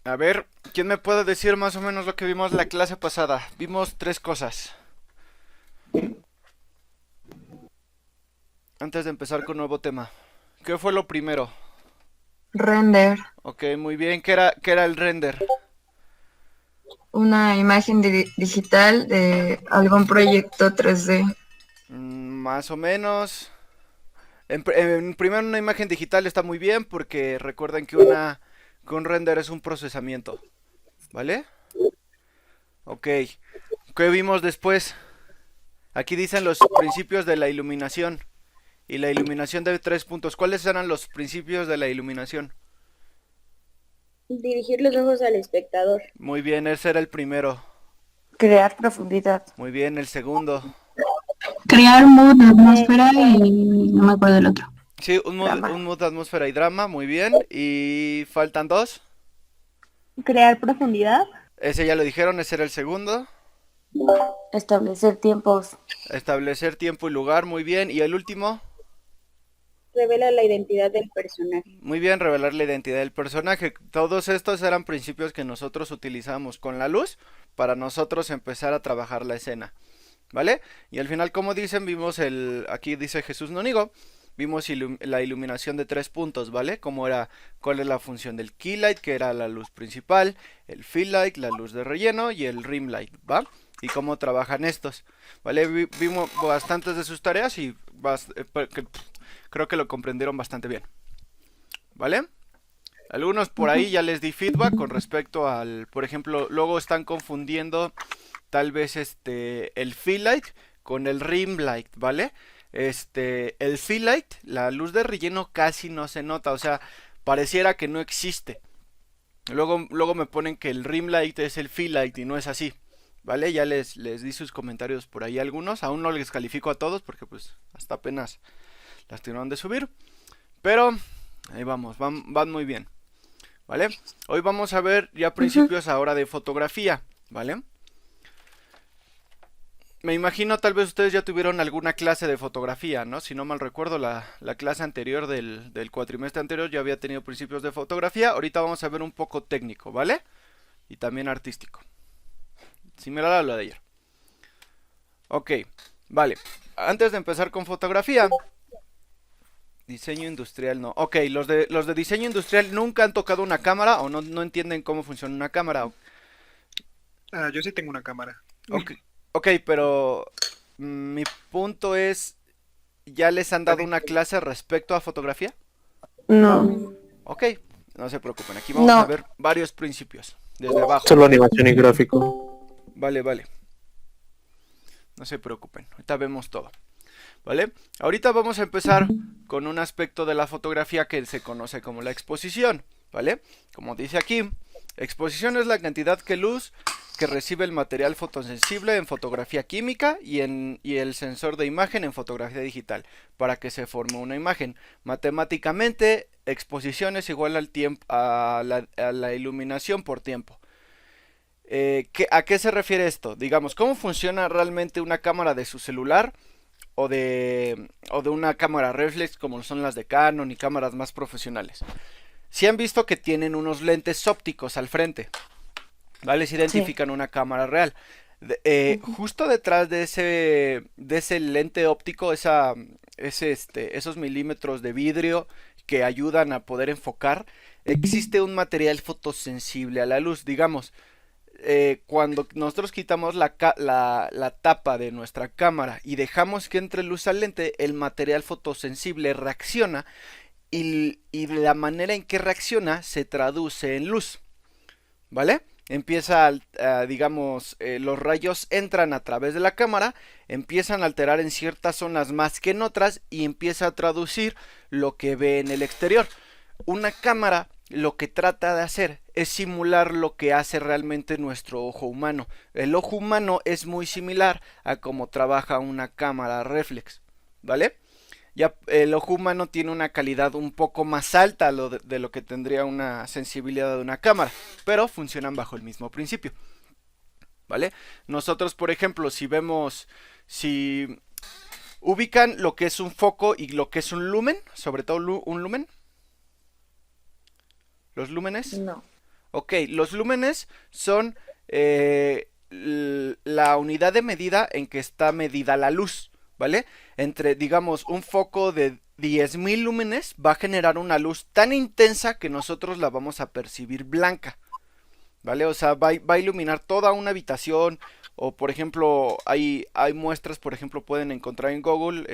A ver, ¿quién me puede decir más o menos lo que vimos la clase pasada? Vimos tres cosas. Antes de empezar con un nuevo tema. ¿Qué fue lo primero? Render, Ok, muy bien. ¿Qué era el render? una imagen digital de algún proyecto 3D. Más o menos. Primero una imagen digital está muy bien porque recuerden que un render es un procesamiento. ¿Vale? Ok. ¿Qué vimos después? Aquí dicen los principios de la iluminación. Y la iluminación de tres puntos. ¿Cuáles eran los principios de la iluminación? Dirigir los ojos al espectador. Muy bien, ese era el primero. Crear profundidad. Muy bien, el segundo. Crear mood, Eh, atmósfera y no me acuerdo el otro. Sí, Drama. un mood, atmósfera y drama, muy bien. Y faltan dos. crear profundidad. Ese ya lo dijeron, ese era el segundo. Establecer tiempos. Establecer tiempo y lugar, muy bien. Y el último, Revela la identidad del personaje. muy bien, revelar la identidad del personaje. Todos estos eran principios que nosotros utilizamos con la luz para nosotros empezar a trabajar la escena. ¿Vale? Y al final, como dicen, aquí dice Jesús Nonigo, vimos la iluminación de tres puntos, ¿vale? Como era, cuál es la función del key light, que era la luz principal, el fill light, la luz de relleno y el rim light, ¿va? Y cómo trabajan estos, ¿vale? Vimos bastantes de sus tareas y creo que lo comprendieron bastante bien, ¿vale? Algunos por ahí ya les di feedback con respecto al, por ejemplo, luego están confundiendo tal vez el fill light con el rim light, ¿vale? El fill light, la luz de relleno casi no se nota, o sea, pareciera que no existe. Luego me ponen que el rim light es el fill light y no es así, ¿vale? Ya les di sus comentarios por ahí algunos, aún no les califico a todos porque pues hasta apenas las tuvieron de subir, pero ahí vamos, van muy bien, ¿vale? Hoy vamos a ver ya principios ahora de fotografía, ¿vale? Me imagino tal vez ustedes ya tuvieron alguna clase de fotografía, ¿no? Si no mal recuerdo, la clase anterior del cuatrimestre anterior ya había tenido principios de fotografía. Ahorita vamos a ver un poco técnico, ¿vale? Y también artístico. Similar a lo de ayer. Ok, vale. Antes de empezar con fotografía, diseño industrial no. Ok, los de diseño industrial nunca han tocado una cámara o no entienden cómo funciona una cámara. Yo sí tengo una cámara. Ok, ok, pero mi punto es, ¿ya les han dado una clase respecto a fotografía? No. Ok, no se preocupen, aquí vamos a No. ver varios principios, desde abajo. Solo animación y gráfico. Vale, vale, no se preocupen, ahorita vemos todo. ¿Vale? Ahorita vamos a empezar con un aspecto de la fotografía que se conoce como la exposición, ¿vale? Como dice aquí, exposición es la cantidad de luz que recibe el material fotosensible en fotografía química y el sensor de imagen en fotografía digital para que se forme una imagen. Matemáticamente, exposición es igual al tiempo, a la iluminación por tiempo. ¿A qué se refiere esto? Digamos, ¿cómo funciona realmente una cámara de su celular o de una cámara reflex como son las de Canon y cámaras más profesionales? Si han visto que tienen unos lentes ópticos al frente, ¿vale? Se Sí. identifican una cámara real. Justo detrás de ese lente óptico, esos milímetros de vidrio que ayudan a poder enfocar, existe un material fotosensible a la luz. Digamos, cuando nosotros quitamos la tapa de nuestra cámara y dejamos que entre luz al lente, el material fotosensible reacciona y la manera en que reacciona se traduce en luz, ¿vale? Digamos, los rayos entran a través de la cámara, empiezan a alterar en ciertas zonas más que en otras y empieza a traducir lo que ve en el exterior. Una cámara lo que trata de hacer es simular lo que hace realmente nuestro ojo humano. El ojo humano es muy similar a cómo trabaja una cámara reflex, ¿vale? Ya el ojo humano tiene una calidad un poco más alta de lo que tendría una sensibilidad de una cámara, pero funcionan bajo el mismo principio, ¿vale? Nosotros, por ejemplo, si ubican lo que es un foco y lo que es un lumen, sobre todo un lumen, los lúmenes. No. Ok, los lúmenes son la unidad de medida en que está medida la luz, ¿vale? Entre, digamos, un foco de 10.000 lúmenes va a generar una luz tan intensa que nosotros la vamos a percibir blanca, ¿vale? O sea, va a iluminar toda una habitación. O por ejemplo, hay muestras, por ejemplo, pueden encontrar en Google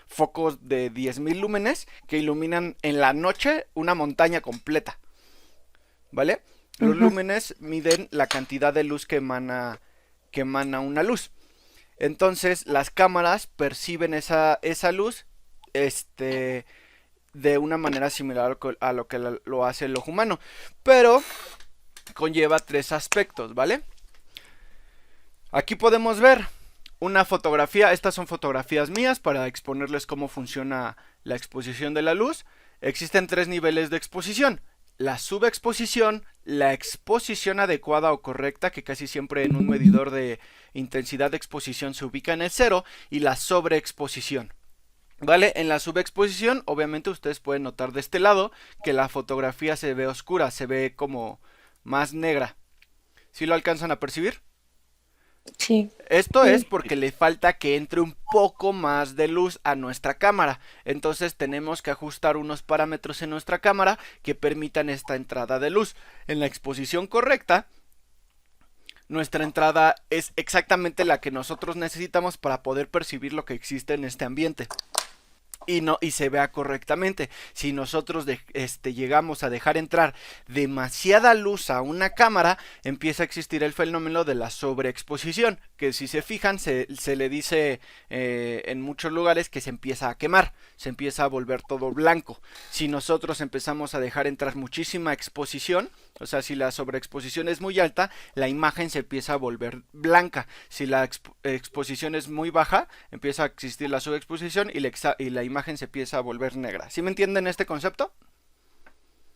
focos de 10.000 lúmenes que iluminan en la noche una montaña completa, ¿vale? Los lúmenes miden la cantidad de luz que emana una luz. Entonces, las cámaras perciben esa luz de una manera similar a lo que lo hace el ojo humano. Pero conlleva tres aspectos, ¿vale? Aquí podemos ver una fotografía. Estas son fotografías mías para exponerles cómo funciona la exposición de la luz. Existen tres niveles de exposición: la subexposición, la exposición adecuada o correcta, que casi siempre en un medidor de intensidad de exposición se ubica en el 0, y la sobreexposición. ¿Vale? En la subexposición, obviamente ustedes pueden notar de este lado que la fotografía se ve oscura, se ve como más negra. ¿Sí lo alcanzan a percibir? Sí. Esto es porque le falta que entre un poco más de luz a nuestra cámara. Entonces tenemos que ajustar unos parámetros en nuestra cámara que permitan esta entrada de luz. En la exposición correcta, nuestra entrada es exactamente la que nosotros necesitamos para poder percibir lo que existe en este ambiente y se vea correctamente. Si nosotros llegamos a dejar entrar demasiada luz a una cámara, empieza a existir el fenómeno de la sobreexposición, que si se fijan se le dice en muchos lugares que se empieza a quemar, se empieza a volver todo blanco. Si nosotros empezamos a dejar entrar muchísima exposición, o sea, si la sobreexposición es muy alta, la imagen se empieza a volver blanca. Si la exposición es muy baja, empieza a existir la subexposición y la imagen se empieza a volver negra. ¿Sí me entienden este concepto?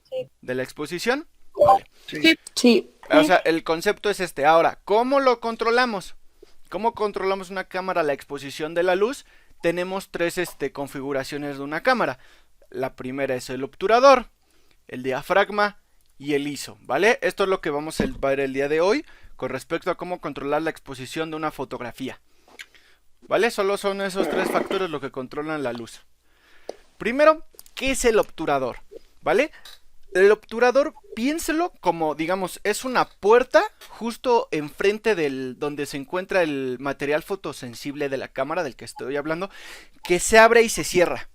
Sí. ¿De la exposición? Vale. Sí. Sí. O sea, el concepto es este. Ahora, ¿cómo lo controlamos? ¿Cómo controlamos una cámara la exposición de la luz? Tenemos tres configuraciones de una cámara. La primera es el obturador, el diafragma y el ISO, ¿vale? Esto es lo que vamos a ver el día de hoy con respecto a cómo controlar la exposición de una fotografía, ¿vale? Solo son esos tres factores lo que controlan la luz. Primero, ¿qué es el obturador? ¿Vale? El obturador, piénselo como, digamos, es una puerta justo enfrente donde se encuentra el material fotosensible de la cámara del que estoy hablando, que se abre y se cierra,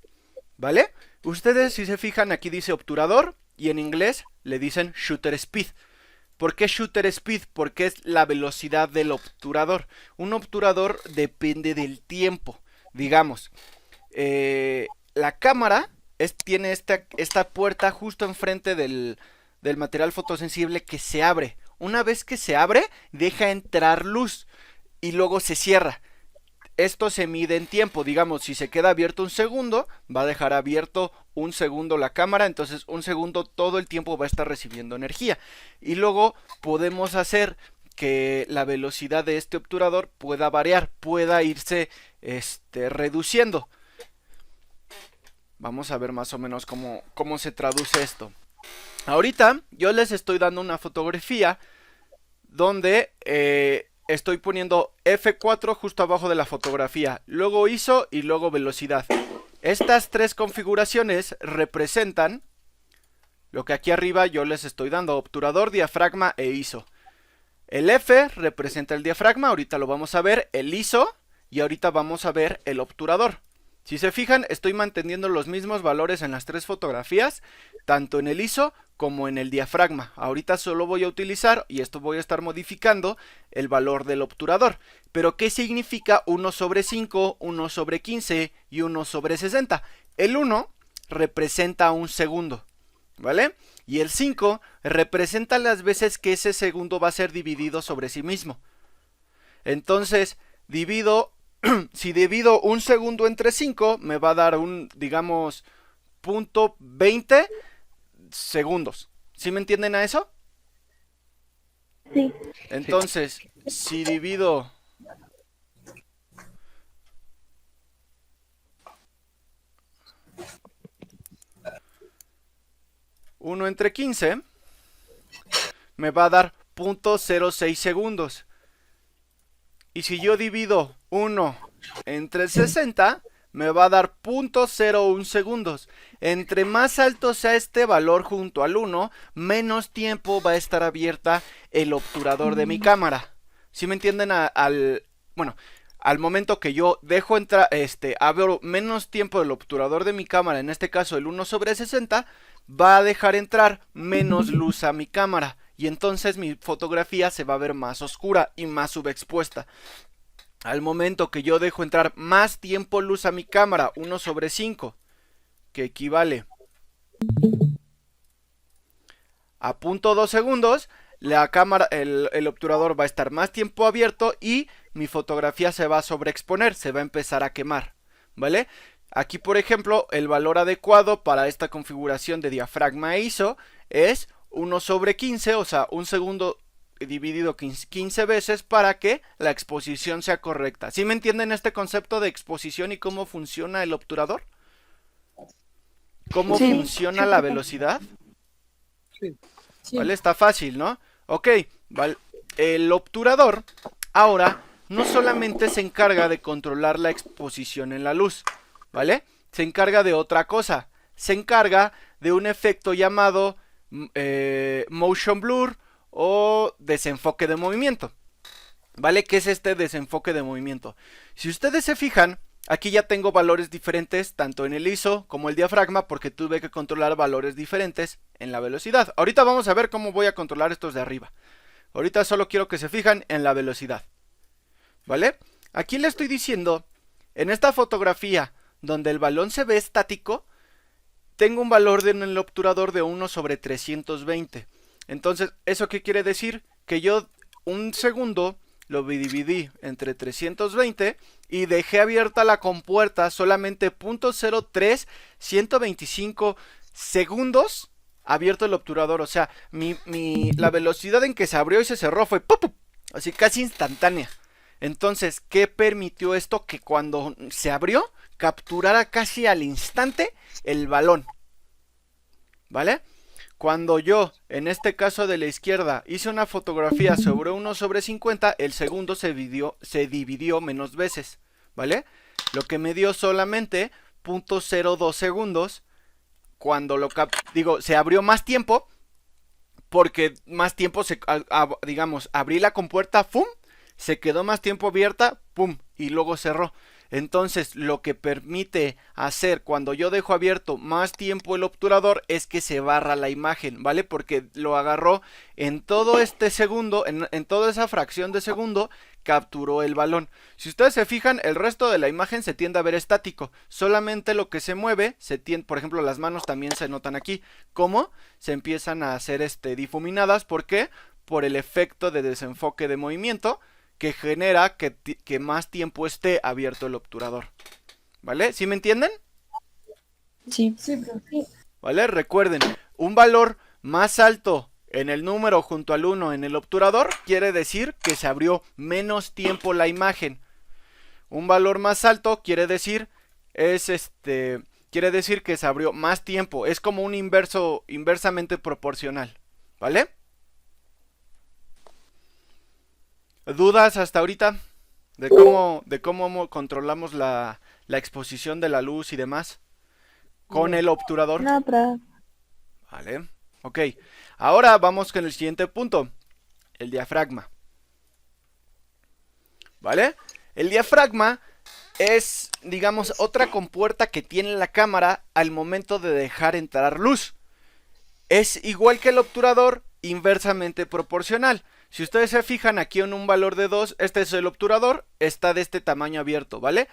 ¿vale? Ustedes, si se fijan, aquí dice obturador y en inglés le dicen shutter speed. ¿Por qué shutter speed? Porque es la velocidad del obturador. Un obturador depende del tiempo. Digamos, la cámara tiene esta puerta justo enfrente del material fotosensible que se abre. Una vez que se abre, deja entrar luz y luego se cierra. Esto se mide en tiempo. Digamos, si se queda abierto un segundo, va a dejar abierto un segundo la cámara, entonces un segundo todo el tiempo va a estar recibiendo energía. Y luego podemos hacer que la velocidad de este obturador pueda variar, pueda irse reduciendo. Vamos a ver más o menos cómo se traduce esto. Ahorita yo les estoy dando una fotografía donde estoy poniendo F4 justo abajo de la fotografía, luego ISO y luego velocidad. Estas tres configuraciones representan lo que aquí arriba yo les estoy dando: obturador, diafragma e ISO. El F representa el diafragma, ahorita lo vamos a ver, el ISO, y ahorita vamos a ver el obturador. Si se fijan, estoy manteniendo los mismos valores en las tres fotografías, tanto en el ISO como en el diafragma. Ahorita solo voy a utilizar, y esto voy a estar modificando, el valor del obturador. Pero ¿qué significa 1 sobre 5, 1 sobre 15 y 1 sobre 60? El 1 representa un segundo, ¿vale? Y el 5 representa las veces que ese segundo va a ser dividido sobre sí mismo. Entonces, si divido un segundo entre 5, me va a dar digamos, 0.20 segundos. ¿Sí me entienden a eso? Sí. Entonces, si divido 1 entre 15, me va a dar 0.06 segundos. Y si yo divido 1 entre 60, me va a dar 0.01 segundos. Entre más alto sea este valor junto al 1, menos tiempo va a estar abierta el obturador de mi cámara. ¿Sí me entienden? Bueno, al momento que yo dejo entrar, abro menos tiempo el obturador de mi cámara, en este caso el 1/60, va a dejar entrar menos luz a mi cámara. Y entonces mi fotografía se va a ver más oscura y más subexpuesta. Al momento que yo dejo entrar más tiempo luz a mi cámara, 1/5, que equivale a 0.2 segundos, la cámara, el obturador va a estar más tiempo abierto y mi fotografía se va a sobreexponer, se va a empezar a quemar, ¿vale? Aquí, por ejemplo, el valor adecuado para esta configuración de diafragma e ISO es 1/15, o sea, un segundo dividido 15 veces para que la exposición sea correcta. ¿Sí me entienden este concepto de exposición y cómo funciona el obturador? ¿Cómo Sí. funciona la velocidad? Sí. ¿Vale? Está fácil, ¿no? Ok, vale. El obturador ahora no solamente se encarga de controlar la exposición en la luz, ¿vale? Se encarga de otra cosa. Se encarga de un efecto llamado motion blur o desenfoque de movimiento. ¿Vale? ¿Qué es este desenfoque de movimiento? Si ustedes se fijan, aquí ya tengo valores diferentes tanto en el ISO como el diafragma porque tuve que controlar valores diferentes en la velocidad. Ahorita vamos a ver cómo voy a controlar estos de arriba. Ahorita solo quiero que se fijan en la velocidad. ¿Vale? Aquí le estoy diciendo, en esta fotografía donde el balón se ve estático, tengo un valor en el obturador de 1/320. Entonces, ¿eso qué quiere decir? Que yo un segundo lo dividí entre 320 y dejé abierta la compuerta solamente 0.03125 segundos abierto el obturador. O sea, la velocidad en que se abrió y se cerró fue ¡pum! Así casi instantánea. Entonces, ¿qué permitió esto? Que cuando se abrió, capturara casi al instante el balón. ¿Vale? Cuando yo, en este caso de la izquierda, hice una fotografía sobre 1/50, el segundo se dividió menos veces, ¿vale? Lo que me dio solamente 0.02 segundos cuando se abrió más tiempo, porque más tiempo, digamos, abrí la compuerta, ¡pum! Se quedó más tiempo abierta, ¡pum! Y luego cerró. Entonces, lo que permite hacer cuando yo dejo abierto más tiempo el obturador es que se barra la imagen, ¿vale? Porque lo agarró en todo este segundo, en toda esa fracción de segundo, capturó el balón. Si ustedes se fijan, el resto de la imagen se tiende a ver estático. Solamente lo que se mueve, por ejemplo, las manos también se notan aquí. ¿Cómo? Se empiezan a hacer difuminadas. ¿Por qué? Por el efecto de desenfoque de movimiento que genera que más tiempo esté abierto el obturador. ¿Vale? ¿Sí me entienden? Sí. ¿Vale? Recuerden, un valor más alto en el número junto al 1 en el obturador quiere decir que se abrió menos tiempo la imagen. Un valor más alto quiere decir que se abrió más tiempo. Es como un inversamente proporcional. ¿Vale? ¿Dudas hasta ahorita? De cómo controlamos la exposición de la luz y demás con el obturador. No, pero... Vale, ok. Ahora vamos con el siguiente punto, el diafragma. ¿Vale? El diafragma es, digamos, otra compuerta que tiene la cámara al momento de dejar entrar luz. Es igual que el obturador, inversamente proporcional. Si ustedes se fijan aquí en un valor de 2, este es el obturador, está de este tamaño abierto, ¿vale?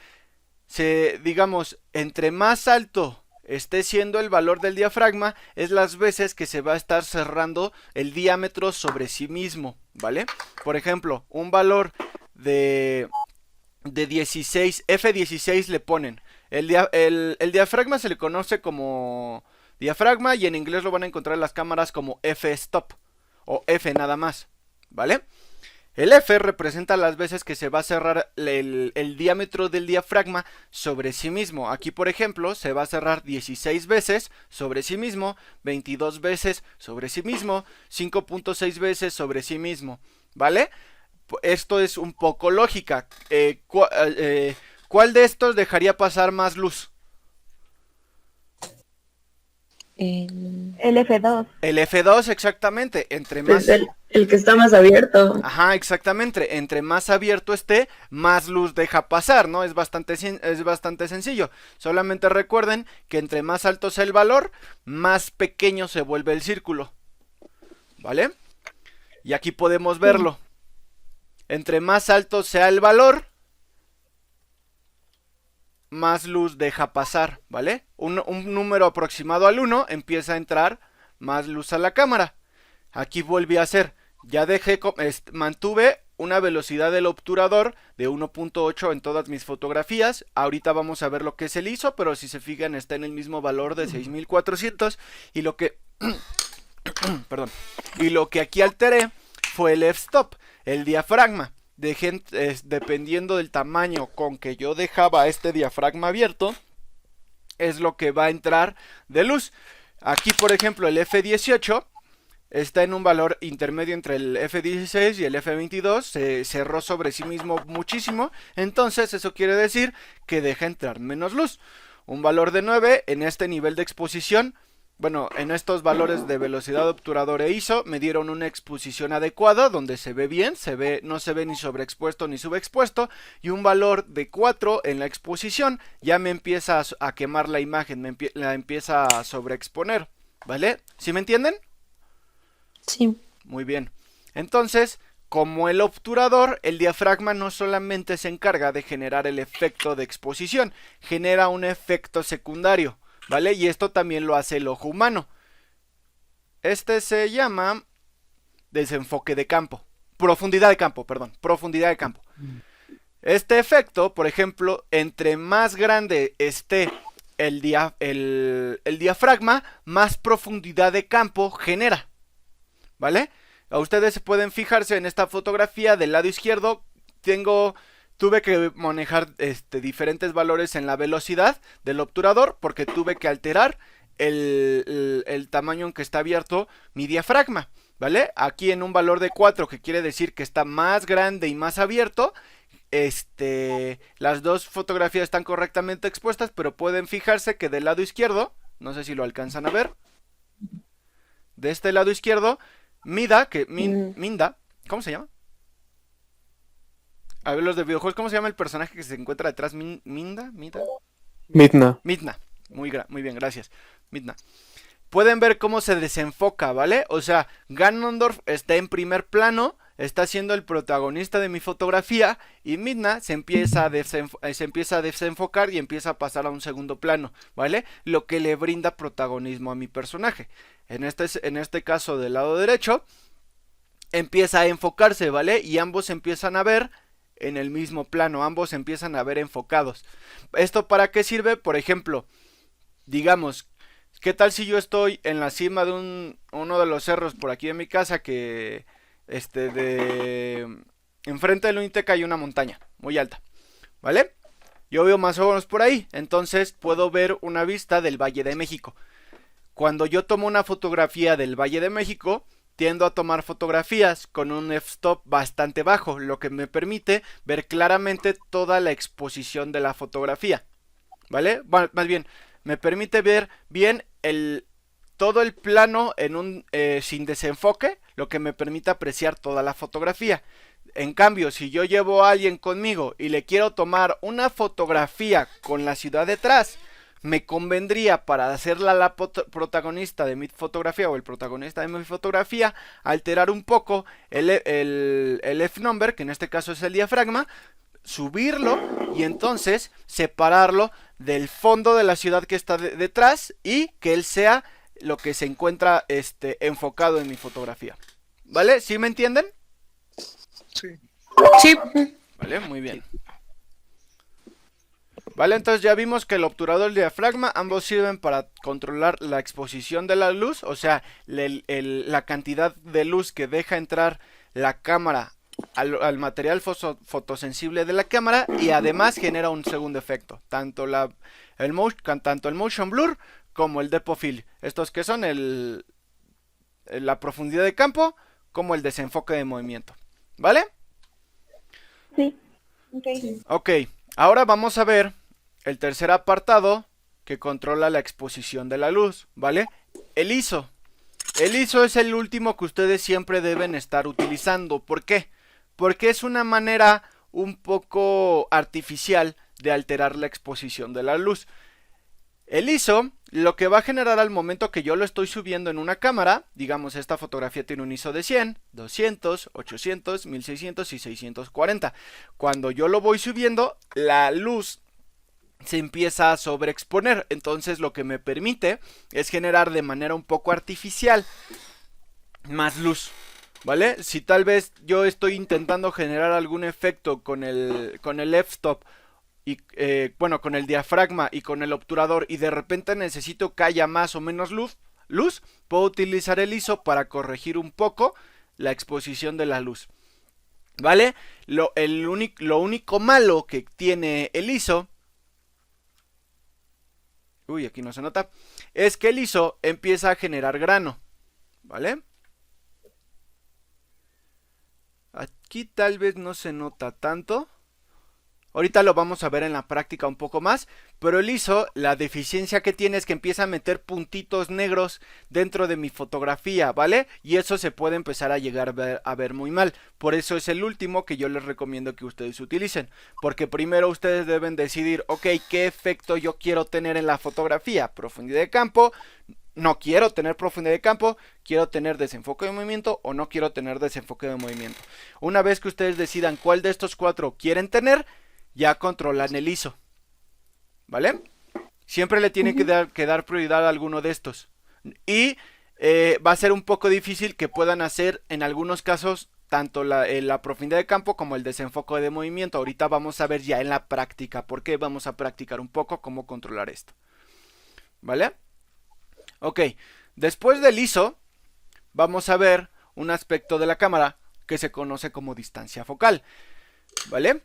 Digamos, entre más alto esté siendo el valor del diafragma, es las veces que se va a estar cerrando el diámetro sobre sí mismo, ¿vale? Por ejemplo, un valor de 16, F16 le ponen. El diafragma se le conoce como diafragma y en inglés lo van a encontrar en las cámaras como f-stop o F nada más. ¿Vale? El F representa las veces que se va a cerrar el diámetro del diafragma sobre sí mismo. Aquí, por ejemplo, se va a cerrar 16 veces sobre sí mismo, 22 veces sobre sí mismo, 5.6 veces sobre sí mismo, ¿vale? Esto es un poco lógica. ¿Cuál de estos dejaría pasar más luz? El F2. El F2, exactamente. Entre Pues más... el que está más abierto. Ajá, exactamente. Entre más abierto esté, más luz deja pasar, ¿no? Es bastante sencillo. Solamente recuerden que entre más alto sea el valor, más pequeño se vuelve el círculo. ¿Vale? Y aquí podemos verlo. Entre más alto sea el valor, más luz deja pasar, ¿vale? Un número aproximado al 1 empieza a entrar más luz a la cámara. Aquí volví a hacer, ya mantuve una velocidad del obturador de 1.8 en todas mis fotografías. Ahorita vamos a ver lo que es el ISO, pero si se fijan está en el mismo valor de 6400 y lo que perdón, y lo que aquí alteré fue el f-stop, el diafragma. Dependiendo del tamaño con que yo dejaba este diafragma abierto, es lo que va a entrar de luz. Aquí, por ejemplo, el F18 está en un valor intermedio entre el F16 y el F22. Se cerró sobre sí mismo muchísimo. Entonces eso quiere decir que deja entrar menos luz. Un valor de 9 en este nivel de exposición. Bueno, en estos valores de velocidad de obturador e ISO me dieron una exposición adecuada donde se ve bien, no se ve ni sobreexpuesto ni subexpuesto, y un valor de 4 en la exposición ya me empieza a quemar la imagen, la empieza a sobreexponer, ¿vale? ¿Sí me entienden? Sí. Muy bien. Entonces, como el obturador, el diafragma no solamente se encarga de generar el efecto de exposición, genera un efecto secundario, ¿vale? Y esto también lo hace el ojo humano. Este se llama desenfoque de campo. Profundidad de campo, perdón. Profundidad de campo. Este efecto, por ejemplo, entre más grande esté el diafragma, más profundidad de campo genera, ¿vale? A ustedes pueden fijarse en esta fotografía del lado izquierdo. Tuve que manejar diferentes valores en la velocidad del obturador porque tuve que alterar el tamaño en que está abierto mi diafragma, ¿vale? Aquí en un valor de 4, que quiere decir que está más grande y más abierto. Las dos fotografías están correctamente expuestas, pero pueden fijarse que del lado izquierdo, no sé si lo alcanzan a ver, de este lado izquierdo, Minda, ¿cómo se llama? A ver, los de videojuegos, ¿cómo se llama el personaje que se encuentra detrás? ¿Midna? Midna. Muy bien, gracias. Midna. Pueden ver cómo se desenfoca, ¿vale? O sea, Ganondorf está en primer plano, está siendo el protagonista de mi fotografía, y Midna se empieza a desenfocar y empieza a pasar a un segundo plano, ¿vale? Lo que le brinda protagonismo a mi personaje. En este caso, del lado derecho, empieza a enfocarse, ¿vale? Y ambos empiezan a ver en el mismo plano, ambos empiezan a ver enfocados. ¿Esto para qué sirve? Por ejemplo, digamos, ¿qué tal si yo estoy en la cima de uno de los cerros por aquí en mi casa que enfrente del Unitec hay una montaña muy alta, ¿vale? Yo veo más o menos por ahí, entonces puedo ver una vista del Valle de México. Cuando yo tomo una fotografía del Valle de México, tiendo a tomar fotografías con un f-stop bastante bajo, lo que me permite ver claramente toda la exposición de la fotografía, ¿vale? Bueno, más bien, me permite ver bien todo el plano sin desenfoque, lo que me permite apreciar toda la fotografía. En cambio, si yo llevo a alguien conmigo y le quiero tomar una fotografía con la ciudad detrás, me convendría, para hacerla la protagonista de mi fotografía o el protagonista de mi fotografía, alterar un poco el f-number, que en este caso es el diafragma, subirlo y entonces separarlo del fondo de la ciudad que está detrás y que él sea lo que se encuentra enfocado en mi fotografía. ¿Vale? ¿Sí me entienden? Sí. Sí. Vale, muy bien. Vale, entonces ya vimos que el obturador y el diafragma ambos sirven para controlar la exposición de la luz, o sea, la cantidad de luz que deja entrar la cámara al material fotosensible de la cámara y además genera un segundo efecto, tanto el motion blur como el depth of field. Estos que son la profundidad de campo como el desenfoque de movimiento. ¿Vale? Sí. Ok. Ok, ahora vamos a ver el tercer apartado que controla la exposición de la luz, ¿vale? El ISO. El ISO es el último que ustedes siempre deben estar utilizando. ¿Por qué? Porque es una manera un poco artificial de alterar la exposición de la luz. El ISO lo que va a generar al momento que yo lo estoy subiendo en una cámara, digamos esta fotografía tiene un ISO de 100, 200, 800, 1600 y 640. Cuando yo lo voy subiendo, la luz se empieza a sobreexponer, entonces lo que me permite es generar de manera un poco artificial más luz, ¿vale? Si tal vez yo estoy intentando generar algún efecto con el f-stop y bueno, con el diafragma y con el obturador y de repente necesito que haya más o menos luz, puedo utilizar el ISO para corregir un poco la exposición de la luz, ¿vale? Lo único malo que tiene el ISO, aquí no se nota, es que el ISO empieza a generar grano, ¿vale? Aquí tal vez no se nota tanto. Ahorita lo vamos a ver en la práctica un poco más, pero el ISO, la deficiencia que tiene es que empieza a meter puntitos negros dentro de mi fotografía, ¿vale? Y eso se puede empezar a llegar a ver muy mal. Por eso es el último que yo les recomiendo que ustedes utilicen, porque primero ustedes deben decidir, ok, ¿qué efecto yo quiero tener en la fotografía? ¿Profundidad de campo? No quiero tener profundidad de campo, quiero tener desenfoque de movimiento o no quiero tener desenfoque de movimiento. Una vez que ustedes decidan cuál de estos cuatro quieren tener, ya controlan el ISO, ¿vale? Siempre le tienen que dar prioridad a alguno de estos. Y va a ser un poco difícil que puedan hacer en algunos casos tanto la profundidad de campo como el desenfoque de movimiento. Ahorita vamos a ver ya en la práctica, porque vamos a practicar un poco cómo controlar esto, ¿vale? Ok, después del ISO vamos a ver un aspecto de la cámara que se conoce como distancia focal, ¿vale?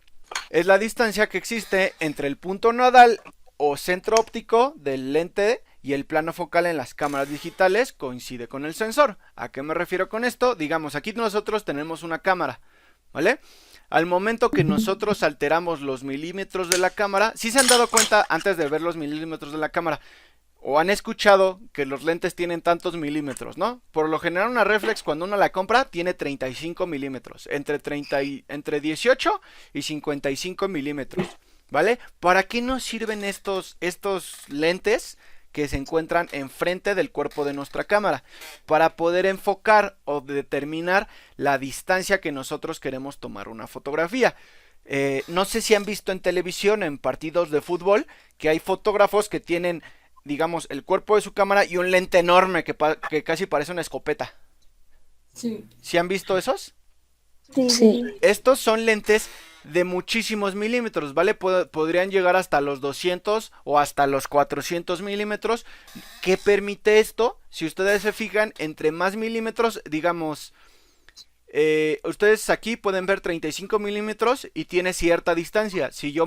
Es la distancia que existe entre el punto nodal o centro óptico del lente y el plano focal en las cámaras digitales coincide con el sensor. ¿A qué me refiero con esto? Digamos, aquí nosotros tenemos una cámara, ¿vale? Al momento que nosotros alteramos los milímetros de la cámara, si se han dado cuenta antes de ver los milímetros de la cámara, o han escuchado que los lentes tienen tantos milímetros, ¿no? Por lo general una reflex cuando uno la compra tiene 35 milímetros, entre 18 y 55 milímetros, ¿vale? ¿Para qué nos sirven estos lentes que se encuentran enfrente del cuerpo de nuestra cámara? Para poder enfocar o determinar la distancia que nosotros queremos tomar una fotografía. No sé si han visto en televisión, en partidos de fútbol, que hay fotógrafos que tienen, digamos, el cuerpo de su cámara y un lente enorme que casi parece una escopeta. Sí. ¿Sí han visto esos? Sí. Estos son lentes de muchísimos milímetros, ¿vale? Podrían llegar hasta los 200 o hasta los 400 milímetros. ¿Qué permite esto? Si ustedes se fijan, entre más milímetros, digamos, ustedes aquí pueden ver 35 milímetros y tiene cierta distancia. Si yo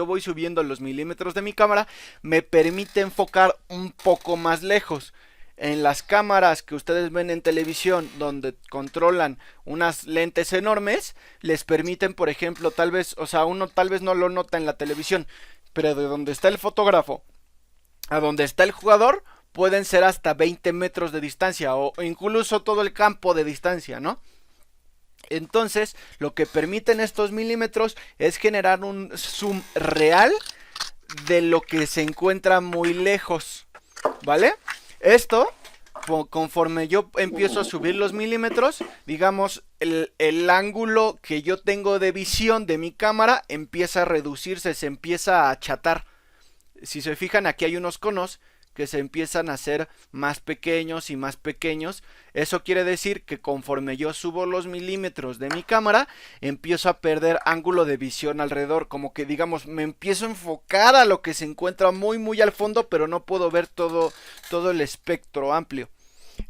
voy subiendo los milímetros de mi cámara, me permite enfocar un poco más lejos. En las cámaras que ustedes ven en televisión, donde controlan unas lentes enormes, les permiten, por ejemplo, tal vez, o sea, uno tal vez no lo nota en la televisión, pero de donde está el fotógrafo a donde está el jugador, pueden ser hasta 20 metros de distancia, o incluso todo el campo de distancia, ¿no? Entonces, lo que permiten estos milímetros es generar un zoom real de lo que se encuentra muy lejos, ¿vale? Esto, conforme yo empiezo a subir los milímetros, digamos, el ángulo que yo tengo de visión de mi cámara empieza a reducirse, se empieza a achatar. Si se fijan, aquí hay unos conos que se empiezan a hacer más pequeños y más pequeños. Eso quiere decir que conforme yo subo los milímetros de mi cámara, empiezo a perder ángulo de visión alrededor, como que, digamos, me empiezo a enfocar a lo que se encuentra muy muy al fondo, pero no puedo ver todo el espectro amplio.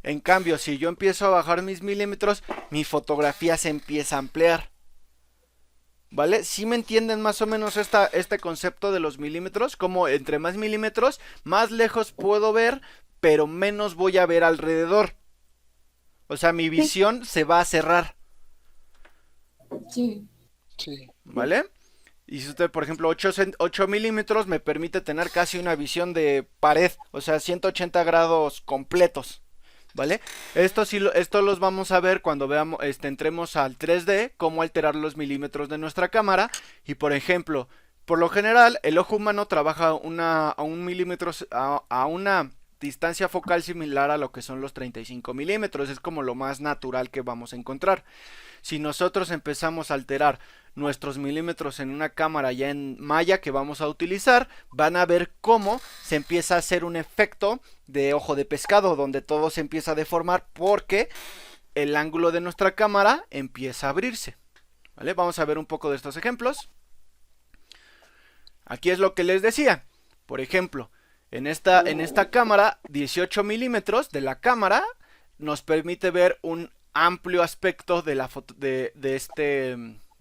En cambio, si yo empiezo a bajar mis milímetros, mi fotografía se empieza a ampliar, ¿Vale? ¿Sí me entienden más o menos este concepto de los milímetros? Como entre más milímetros, más lejos puedo ver, pero menos voy a ver alrededor. O sea, mi visión se va a cerrar, Sí. Sí. ¿vale? Y si usted, por ejemplo, 8 milímetros me permite tener casi una visión de pared, o sea, 180 grados completos, ¿vale? Esto los vamos a ver cuando veamos, entremos al 3D, cómo alterar los milímetros de nuestra cámara. Y por ejemplo, por lo general, el ojo humano trabaja a un milímetro, a una distancia focal similar a lo que son los 35 milímetros. Es como lo más natural que vamos a encontrar. Si nosotros empezamos a alterar nuestros milímetros en una cámara ya en malla que vamos a utilizar, van a ver cómo se empieza a hacer un efecto de ojo de pescado, donde todo se empieza a deformar porque el ángulo de nuestra cámara empieza a abrirse, ¿vale? Vamos a ver un poco de estos ejemplos. Aquí es lo que les decía. Por ejemplo, en esta cámara, 18 milímetros de la cámara nos permite ver un amplio aspecto de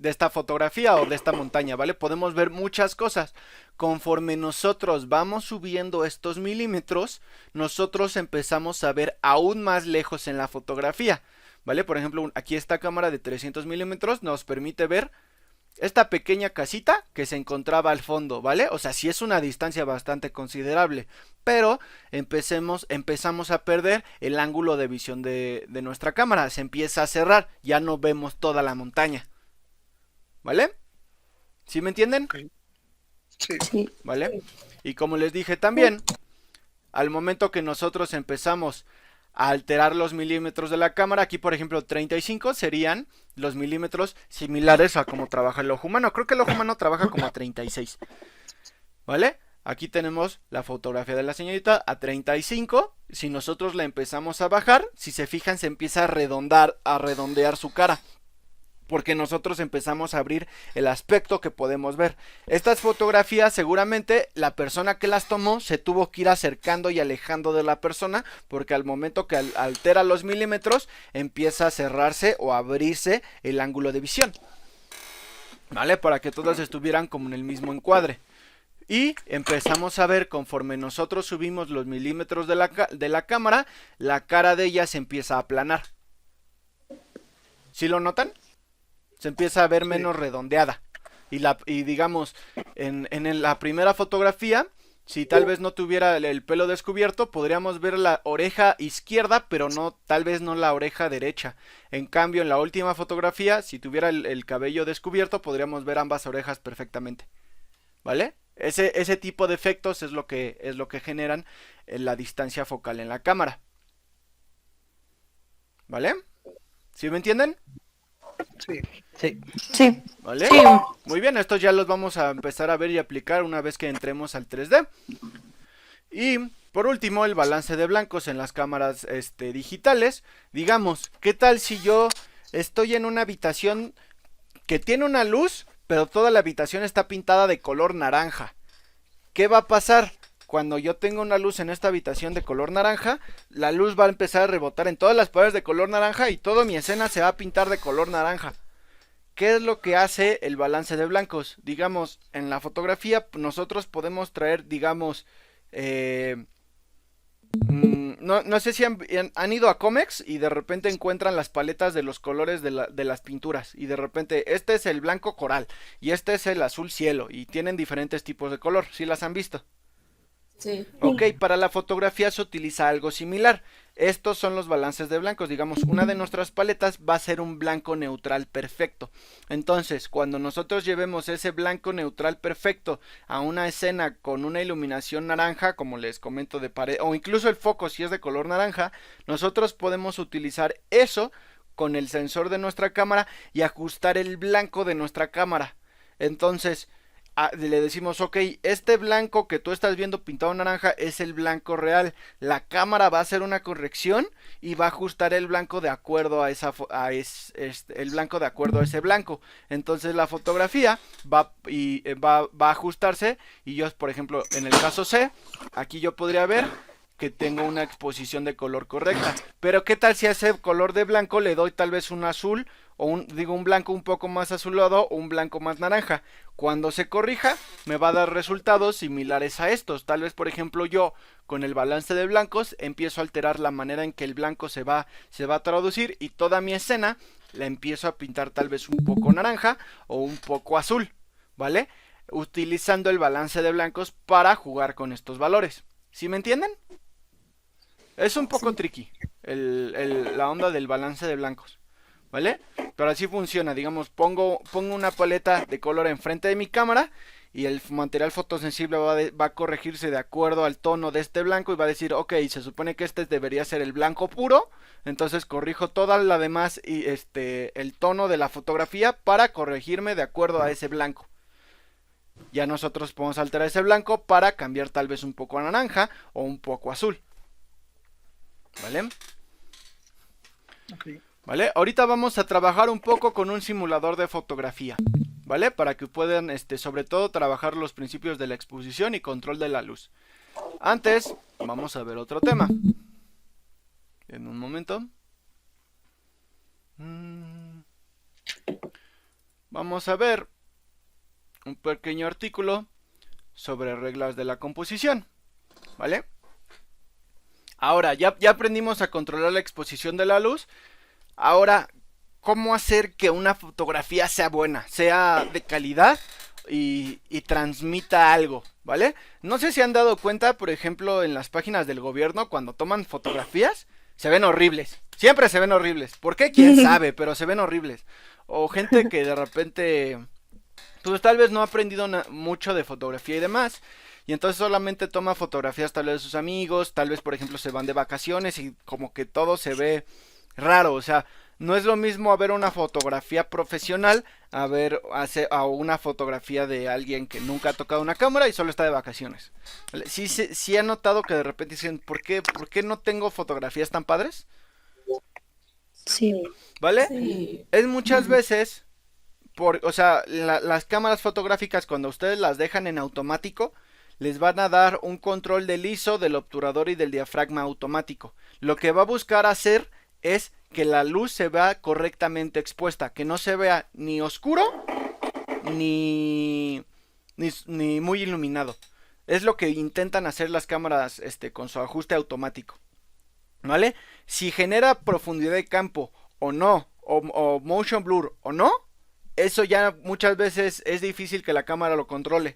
esta fotografía o de esta montaña, ¿vale? Podemos ver muchas cosas. Conforme nosotros vamos subiendo estos milímetros, nosotros empezamos a ver aún más lejos en la fotografía, ¿vale? Por ejemplo, aquí esta cámara de 300 milímetros nos permite ver esta pequeña casita que se encontraba al fondo, ¿vale? O sea, sí es una distancia bastante considerable, pero empezamos a perder el ángulo de visión de nuestra cámara. Se empieza a cerrar, ya no vemos toda la montaña, ¿vale? ¿Sí me entienden? Ok. Sí. Sí. ¿Vale? Y como les dije también, al momento que nosotros empezamos a alterar los milímetros de la cámara, aquí por ejemplo 35 serían los milímetros similares a como trabaja el ojo humano. Creo que el ojo humano trabaja como a 36, ¿vale? Aquí tenemos la fotografía de la señorita a 35. Si nosotros la empezamos a bajar, si se fijan, se empieza a redondear su cara, porque nosotros empezamos a abrir el aspecto que podemos ver. Estas fotografías seguramente la persona que las tomó se tuvo que ir acercando y alejando de la persona, porque al momento que altera los milímetros empieza a cerrarse o a abrirse el ángulo de visión, ¿vale? Para que todas estuvieran como en el mismo encuadre. Y empezamos a ver, conforme nosotros subimos los milímetros de la cámara, la cara de ella se empieza a aplanar. ¿Sí lo notan? Se empieza a ver menos redondeada. Y digamos, en la primera fotografía, si tal vez no tuviera el pelo descubierto, podríamos ver la oreja izquierda, pero tal vez no la oreja derecha. En cambio, en la última fotografía, si tuviera el cabello descubierto, podríamos ver ambas orejas perfectamente, ¿vale? Ese tipo de efectos es lo que generan la distancia focal en la cámara, ¿vale? ¿Sí me entienden? Sí. Sí. Sí. ¿Vale? Sí. Muy bien, estos ya los vamos a empezar a ver y aplicar una vez que entremos al 3D. Y por último, el balance de blancos en las cámaras digitales. Digamos, ¿qué tal si yo estoy en una habitación que tiene una luz, pero toda la habitación está pintada de color naranja? ¿Qué va a pasar? Cuando yo tengo una luz en esta habitación de color naranja, la luz va a empezar a rebotar en todas las paredes de color naranja y toda mi escena se va a pintar de color naranja. ¿Qué es lo que hace el balance de blancos? Digamos, en la fotografía nosotros podemos traer, digamos, no sé si han ido a Comex y de repente encuentran las paletas de los colores de las pinturas. Y de repente, este es el blanco coral y este es el azul cielo y tienen diferentes tipos de color. ¿Sí las han visto? Sí. Ok, para la fotografía se utiliza algo similar. Estos son los balances de blancos. Digamos, una de nuestras paletas va a ser un blanco neutral perfecto. Entonces, cuando nosotros llevemos ese blanco neutral perfecto a una escena con una iluminación naranja, como les comento, de pared, o incluso el foco si es de color naranja, nosotros podemos utilizar eso con el sensor de nuestra cámara y ajustar el blanco de nuestra cámara. Entonces, le decimos, ok, este blanco que tú estás viendo pintado naranja es el blanco real. La cámara va a hacer una corrección y va a ajustar el blanco de acuerdo a el blanco de acuerdo a ese blanco. Entonces la fotografía va a ajustarse y yo, por ejemplo, en el caso C, aquí yo podría ver que tengo una exposición de color correcta. Pero ¿qué tal si a ese color de blanco le doy tal vez un azul o un blanco un poco más azulado o un blanco más naranja. Cuando se corrija me va a dar resultados similares a estos. Tal vez, por ejemplo, yo con el balance de blancos empiezo a alterar la manera en que el blanco se va a traducir, y toda mi escena la empiezo a pintar tal vez un poco naranja o un poco azul, ¿vale? Utilizando el balance de blancos para jugar con estos valores. ¿Sí me entienden? Es un poco tricky la onda del balance de blancos, ¿vale? Pero así funciona. Digamos, pongo una paleta de color enfrente de mi cámara y el material fotosensible va a corregirse de acuerdo al tono de este blanco y va a decir, ok, se supone que este debería ser el blanco puro, entonces corrijo toda la demás y el tono de la fotografía para corregirme de acuerdo a ese blanco. Ya nosotros podemos alterar ese blanco para cambiar tal vez un poco a naranja o un poco azul, ¿vale? Ok. ¿Vale? Ahorita vamos a trabajar un poco con un simulador de fotografía, ¿vale? Para que puedan, sobre todo, trabajar los principios de la exposición y control de la luz. Antes, vamos a ver otro tema. En un momento. Vamos a ver un pequeño artículo sobre reglas de la composición, ¿vale? Ahora, ya aprendimos a controlar la exposición de la luz. Ahora, ¿cómo hacer que una fotografía sea buena, sea de calidad y transmita algo, ¿vale? No sé si han dado cuenta, por ejemplo, en las páginas del gobierno, cuando toman fotografías, se ven horribles. Siempre se ven horribles. ¿Por qué? ¿Quién sabe? Pero se ven horribles. O gente que de repente, pues tal vez no ha aprendido mucho de fotografía y demás, y entonces solamente toma fotografías tal vez de sus amigos, tal vez por ejemplo se van de vacaciones y como que todo se ve raro. O sea, no es lo mismo a ver una fotografía profesional a una fotografía de alguien que nunca ha tocado una cámara y solo está de vacaciones. ¿Vale? Sí he notado que de repente dicen, ¿por qué no tengo fotografías tan padres? Sí. ¿Vale? Sí. Es muchas veces, o sea, las cámaras fotográficas cuando ustedes las dejan en automático, les van a dar un control del ISO, del obturador y del diafragma automático. Lo que va a buscar hacer es que la luz se vea correctamente expuesta, que no se vea ni oscuro ni muy iluminado. Es lo que intentan hacer las cámaras con su ajuste automático, ¿vale? Si genera profundidad de campo o no, o motion blur o no, eso ya muchas veces es difícil que la cámara lo controle,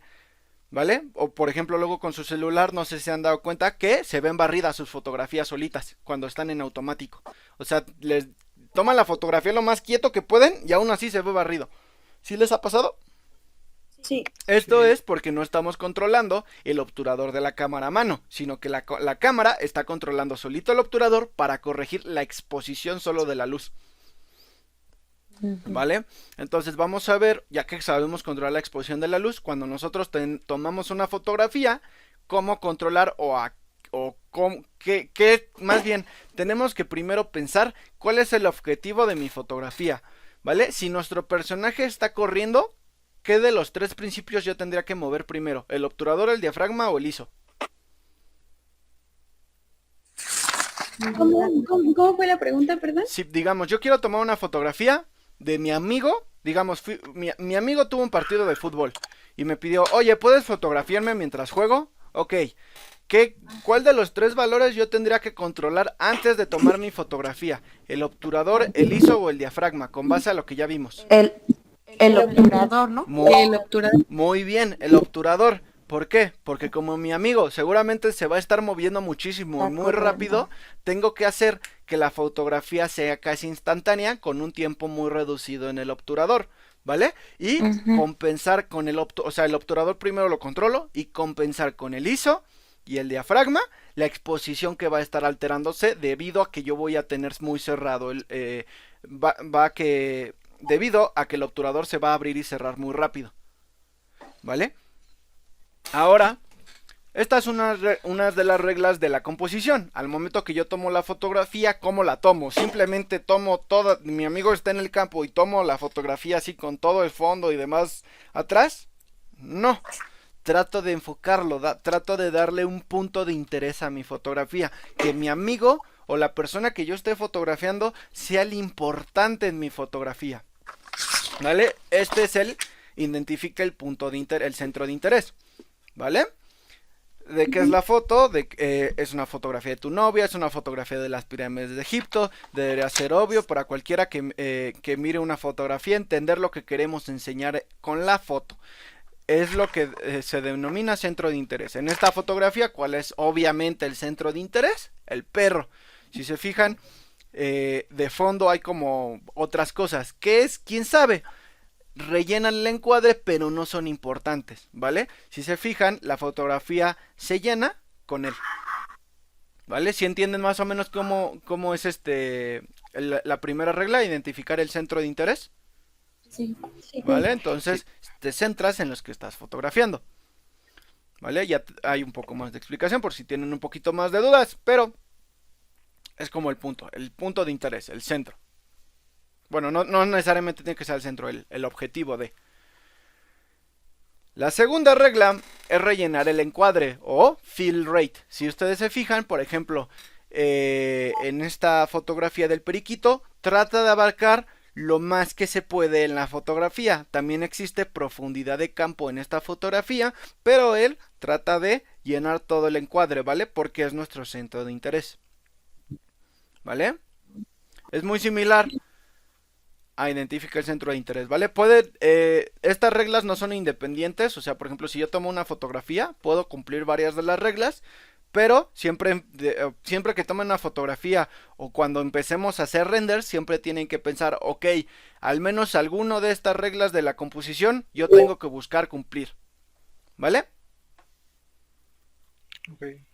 ¿vale? O por ejemplo luego con su celular, no sé si se han dado cuenta que se ven barridas sus fotografías solitas cuando están en automático. O sea, les toman la fotografía lo más quieto que pueden y aún así se ve barrido. ¿Sí les ha pasado? Sí. Esto es porque no estamos controlando el obturador de la cámara a mano, sino que la cámara está controlando solito el obturador para corregir la exposición solo de la luz, ¿vale? Entonces vamos a ver, ya que sabemos controlar la exposición de la luz, cuando nosotros tomamos una fotografía, cómo controlar más bien, tenemos que primero pensar cuál es el objetivo de mi fotografía, ¿vale? Si nuestro personaje está corriendo, ¿qué de los tres principios yo tendría que mover primero? ¿El obturador, el diafragma o el ISO? ¿Cómo fue la pregunta, perdón? Si, digamos, yo quiero tomar una fotografía de mi amigo, digamos, mi amigo tuvo un partido de fútbol y me pidió, oye, ¿puedes fotografiarme mientras juego? Ok, ¿cuál de los tres valores yo tendría que controlar antes de tomar mi fotografía? ¿El obturador, el ISO o el diafragma? Con base a lo que ya vimos. El obturador, ¿no? El obturador. Muy bien, el obturador. ¿Por qué? Porque como mi amigo seguramente se va a estar moviendo muchísimo y muy rápido, tengo que hacer que la fotografía sea casi instantánea con un tiempo muy reducido en el obturador, ¿vale? Y compensar con el obturador primero lo controlo y compensar con el ISO y el diafragma la exposición que va a estar alterándose debido a que yo voy a tener muy cerrado debido a que el obturador se va a abrir y cerrar muy rápido, ¿vale? Ahora, esta es una de las reglas de la composición. Al momento que yo tomo la fotografía, ¿cómo la tomo? Simplemente tomo toda, mi amigo está en el campo y tomo la fotografía así con todo el fondo y demás atrás. No, trato de enfocarlo, trato de darle un punto de interés a mi fotografía, que mi amigo o la persona que yo esté fotografiando sea el importante en mi fotografía. ¿Vale? Este es identifica el punto de interés, el centro de interés. ¿Vale? ¿De qué es la foto? Es una fotografía de tu novia, es una fotografía de las pirámides de Egipto. Debería ser obvio para cualquiera que mire una fotografía, entender lo que queremos enseñar con la foto. Es lo que se denomina centro de interés. En esta fotografía, ¿cuál es obviamente el centro de interés? El perro. Si se fijan, de fondo hay como otras cosas. ¿Qué es? ¿Quién sabe? Rellenan el encuadre, pero no son importantes, ¿vale? Si se fijan, la fotografía se llena con él, ¿vale? Si entienden más o menos cómo es la primera regla, identificar el centro de interés. Sí. ¿Vale? Entonces te centras en los que estás fotografiando, ¿vale? Ya hay un poco más de explicación por si tienen un poquito más de dudas, pero es como el punto de interés, el centro. Bueno, no necesariamente tiene que ser el centro, el objetivo de. La segunda regla es rellenar el encuadre o fill rate. Si ustedes se fijan, por ejemplo, en esta fotografía del periquito, trata de abarcar lo más que se puede en la fotografía. También existe profundidad de campo en esta fotografía, pero él trata de llenar todo el encuadre, ¿vale? Porque es nuestro centro de interés, ¿vale? Es muy similar a identificar el centro de interés, ¿vale? Estas reglas no son independientes, o sea, por ejemplo, si yo tomo una fotografía, puedo cumplir varias de las reglas, pero siempre que tomen una fotografía o cuando empecemos a hacer render, siempre tienen que pensar, ok, al menos alguno de estas reglas de la composición yo tengo que buscar cumplir, ¿vale? Okay.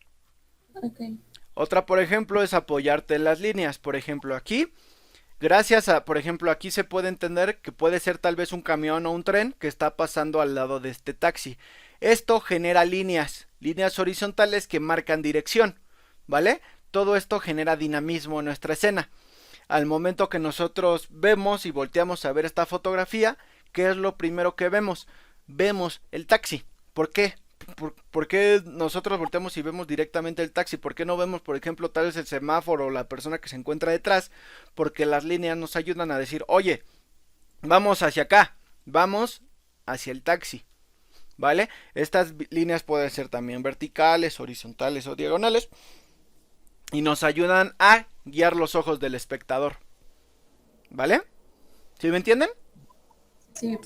Otra, por ejemplo, es apoyarte en las líneas. Por ejemplo, aquí, por ejemplo, aquí se puede entender que puede ser tal vez un camión o un tren que está pasando al lado de este taxi. Esto genera líneas horizontales que marcan dirección, ¿vale? Todo esto genera dinamismo en nuestra escena. Al momento que nosotros vemos y volteamos a ver esta fotografía, ¿qué es lo primero que vemos? Vemos el taxi. ¿Por qué? ¿Por qué nosotros volteamos y vemos directamente el taxi? ¿Por qué no vemos, por ejemplo, tal vez el semáforo o la persona que se encuentra detrás? Porque las líneas nos ayudan a decir, oye, vamos hacia acá, vamos hacia el taxi, ¿vale? Estas líneas pueden ser también verticales, horizontales o diagonales y nos ayudan a guiar los ojos del espectador, ¿vale? ¿Sí me entienden? Sí.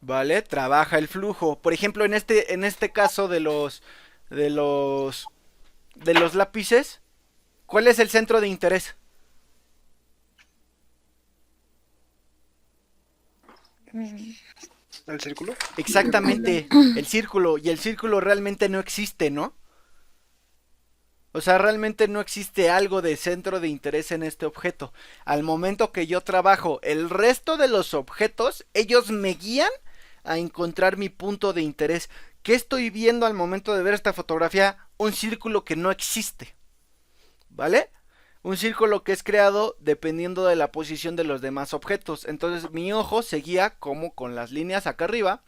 ¿Vale? Trabaja el flujo. Por ejemplo, en este caso de los lápices, ¿cuál es el centro de interés? ¿El círculo? Exactamente, el círculo. Y el círculo realmente no existe, ¿no? O sea, realmente no existe algo de centro de interés en este objeto. Al momento que yo trabajo el resto de los objetos, ellos me guían a encontrar mi punto de interés. ¿Qué estoy viendo al momento de ver esta fotografía? Un círculo que no existe, ¿vale? Un círculo que es creado dependiendo de la posición de los demás objetos. Entonces mi ojo se guía como con las líneas acá arriba.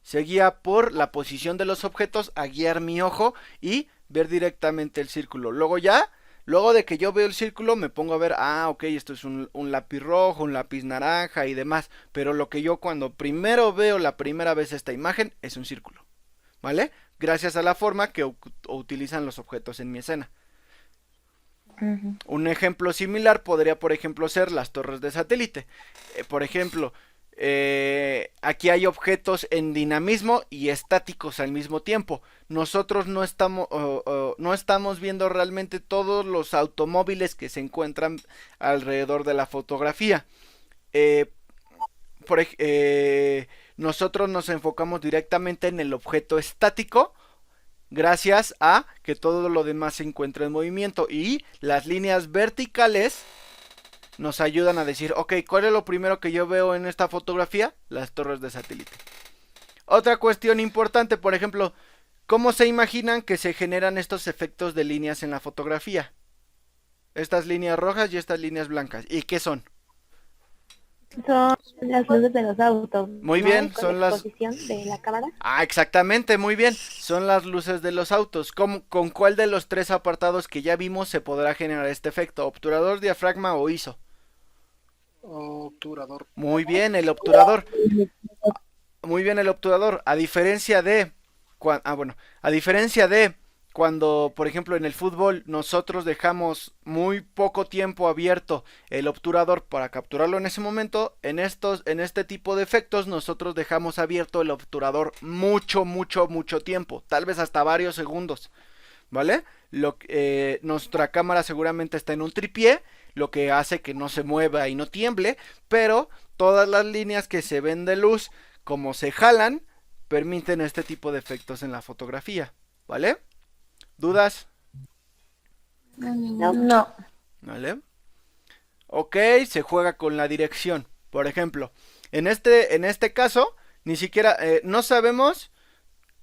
Se guía por la posición de los objetos a guiar mi ojo y ver directamente el círculo. Luego de que yo veo el círculo me pongo a ver, ok, esto es un lápiz rojo, un lápiz naranja y demás. Pero lo que yo cuando primero veo la primera vez esta imagen es un círculo, ¿vale? Gracias a la forma que utilizan los objetos en mi escena. Un ejemplo similar podría, por ejemplo, ser las torres de satélite. Por ejemplo, aquí hay objetos en dinamismo y estáticos al mismo tiempo. Nosotros no estamos viendo realmente todos los automóviles que se encuentran alrededor de la fotografía. Nosotros nos enfocamos directamente en el objeto estático, gracias a que todo lo demás se encuentra en movimiento, y las líneas verticales nos ayudan a decir, ok, ¿cuál es lo primero que yo veo en esta fotografía? Las torres de satélite. Otra cuestión importante, por ejemplo, ¿cómo se imaginan que se generan estos efectos de líneas en la fotografía? Estas líneas rojas y estas líneas blancas. ¿Y qué son? Son las luces de los autos. Muy ¿no? bien, Con son la las... exposición de la cámara. Ah, exactamente, muy bien. Son las luces de los autos. ¿Con cuál de los tres apartados que ya vimos se podrá generar este efecto? ¿Obturador, diafragma o ISO? Obturador. Muy bien, el obturador. Muy bien, el obturador. A diferencia de... a diferencia de cuando, por ejemplo, en el fútbol nosotros dejamos muy poco tiempo abierto el obturador para capturarlo en ese momento, en este tipo de efectos nosotros dejamos abierto el obturador mucho, mucho, mucho tiempo, tal vez hasta varios segundos, ¿vale? Nuestra cámara seguramente está en un tripié, lo que hace que no se mueva y no tiemble, pero todas las líneas que se ven de luz, como se jalan, permiten este tipo de efectos en la fotografía, ¿vale? ¿Dudas? No. ¿Vale? Ok, se juega con la dirección. Por ejemplo, en este caso, ni siquiera, no sabemos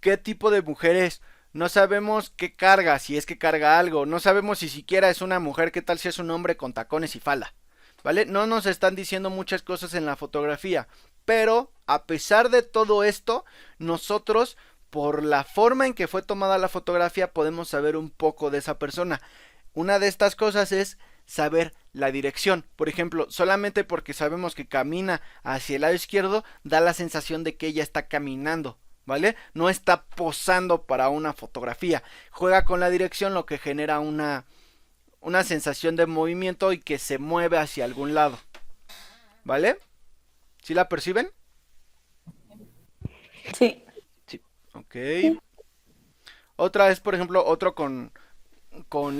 qué tipo de mujer es. No sabemos qué carga, si es que carga algo. No sabemos si siquiera es una mujer, qué tal si es un hombre con tacones y falda. ¿Vale? No nos están diciendo muchas cosas en la fotografía. Pero, a pesar de todo esto, nosotros, por la forma en que fue tomada la fotografía, podemos saber un poco de esa persona. Una de estas cosas es saber la dirección. Por ejemplo, solamente porque sabemos que camina hacia el lado izquierdo, da la sensación de que ella está caminando, ¿vale? No está posando para una fotografía. Juega con la dirección, lo que genera una sensación de movimiento y que se mueve hacia algún lado, ¿vale? ¿Sí la perciben? Sí. Sí. Ok. Otra es, por ejemplo, otro con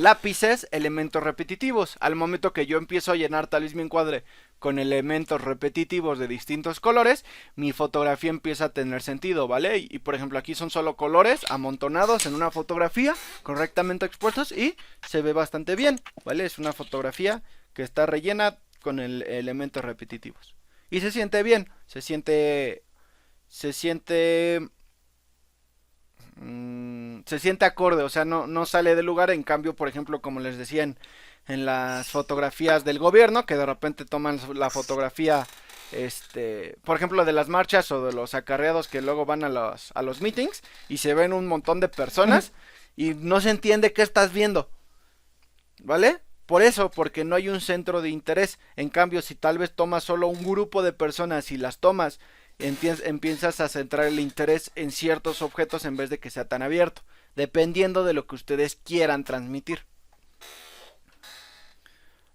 lápices, elementos repetitivos. Al momento que yo empiezo a llenar tal vez mi encuadre con elementos repetitivos de distintos colores, mi fotografía empieza a tener sentido, ¿vale? Y por ejemplo aquí son solo colores amontonados en una fotografía, correctamente expuestos, y se ve bastante bien, ¿vale? Es una fotografía que está rellena con elementos repetitivos. Y se siente bien, se siente acorde, o sea, no sale del lugar. En cambio, por ejemplo, como les decía en las fotografías del gobierno, que de repente toman la fotografía, por ejemplo, de las marchas o de los acarreados que luego van a los meetings y se ven un montón de personas y no se entiende qué estás viendo, ¿vale? Por eso, porque no hay un centro de interés. En cambio, si tal vez tomas solo un grupo de personas y las tomas, empiezas a centrar el interés en ciertos objetos en vez de que sea tan abierto, dependiendo de lo que ustedes quieran transmitir.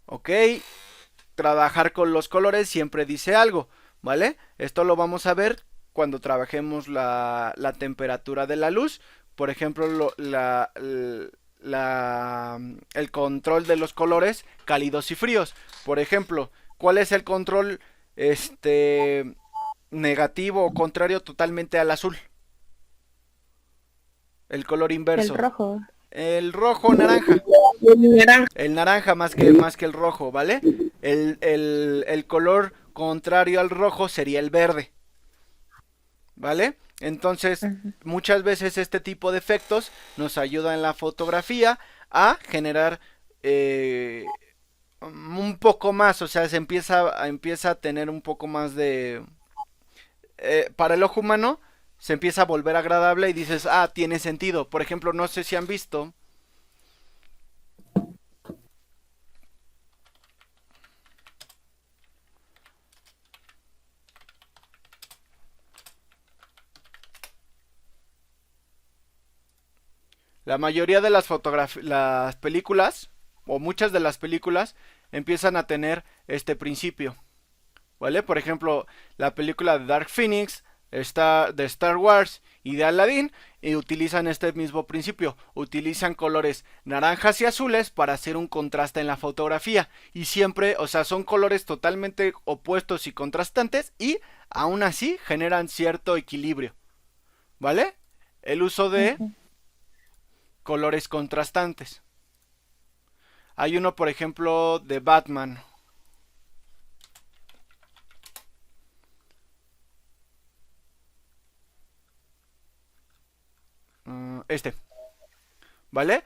Ok, trabajar con los colores siempre dice algo, ¿vale? Esto lo vamos a ver cuando trabajemos la temperatura de la luz. Por ejemplo, el control de los colores cálidos y fríos. Por ejemplo, ¿cuál es el control negativo o contrario totalmente al azul? El color inverso. El rojo. El rojo naranja. El naranja más que el rojo, ¿vale? El color contrario al rojo sería el verde, ¿vale? Entonces, muchas veces este tipo de efectos nos ayuda en la fotografía a generar un poco más, o sea, se empieza a tener un poco más de... para el ojo humano se empieza a volver agradable y dices, ah, tiene sentido. Por ejemplo, no sé si han visto... La mayoría de las películas, o muchas de las películas, empiezan a tener este principio, ¿vale? Por ejemplo, la película de Dark Phoenix, de Star Wars y de Aladdin, y utilizan este mismo principio. Utilizan colores naranjas y azules para hacer un contraste en la fotografía. Y siempre, o sea, son colores totalmente opuestos y contrastantes, y aún así generan cierto equilibrio, ¿vale? El uso de colores contrastantes. Hay uno, por ejemplo, de Batman. ¿Vale?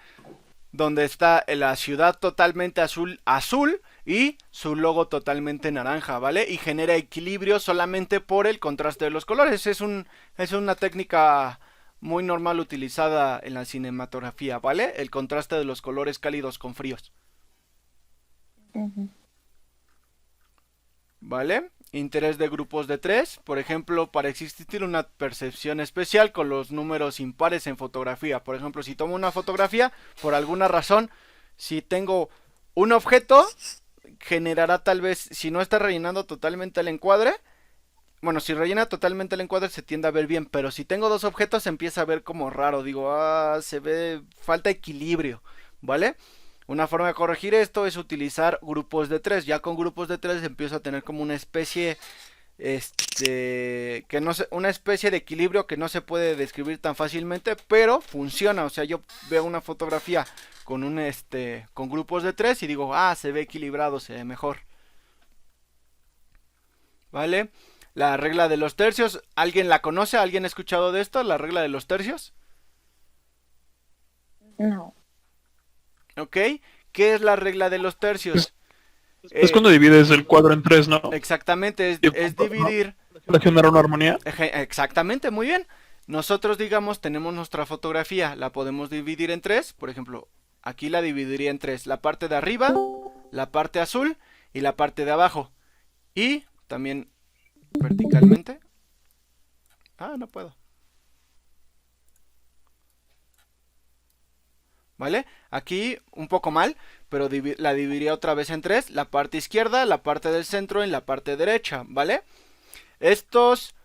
donde está la ciudad totalmente azul y su logo totalmente naranja, ¿vale? Y genera equilibrio solamente por el contraste de los colores. Es una técnica muy normal utilizada en la cinematografía, ¿vale? El contraste de los colores cálidos con fríos. ¿Vale? Interés de grupos de 3, por ejemplo, para existir una percepción especial con los números impares en fotografía. Por ejemplo, si tomo una fotografía, por alguna razón, si tengo un objeto, generará tal vez, si no está rellenando totalmente el encuadre, bueno, si rellena totalmente el encuadre se tiende a ver bien, pero si tengo dos objetos se empieza a ver como raro, digo, se ve, falta equilibrio, ¿vale? Una forma de corregir esto es utilizar grupos de 3. Ya con grupos de 3 empiezo a tener como una especie que no una especie de equilibrio que no se puede describir tan fácilmente, pero funciona. O sea, yo veo una fotografía con con grupos de 3 y digo, se ve equilibrado, se ve mejor. ¿Vale? La regla de los tercios, ¿alguien la conoce? ¿Alguien ha escuchado de esto? La regla de los tercios. No. ¿Ok? ¿Qué es la regla de los tercios? Es cuando divides el cuadro en 3, ¿no? Exactamente, es dividir. Para generar una armonía. Exactamente, muy bien. Nosotros, digamos, tenemos nuestra fotografía, la podemos dividir en 3. Por ejemplo, aquí la dividiría en 3. La parte de arriba, la parte azul y la parte de abajo. Y también verticalmente. No puedo. ¿Vale? Aquí un poco mal, pero la dividiría otra vez en 3. La parte izquierda, la parte del centro y la parte derecha, ¿vale? Estos,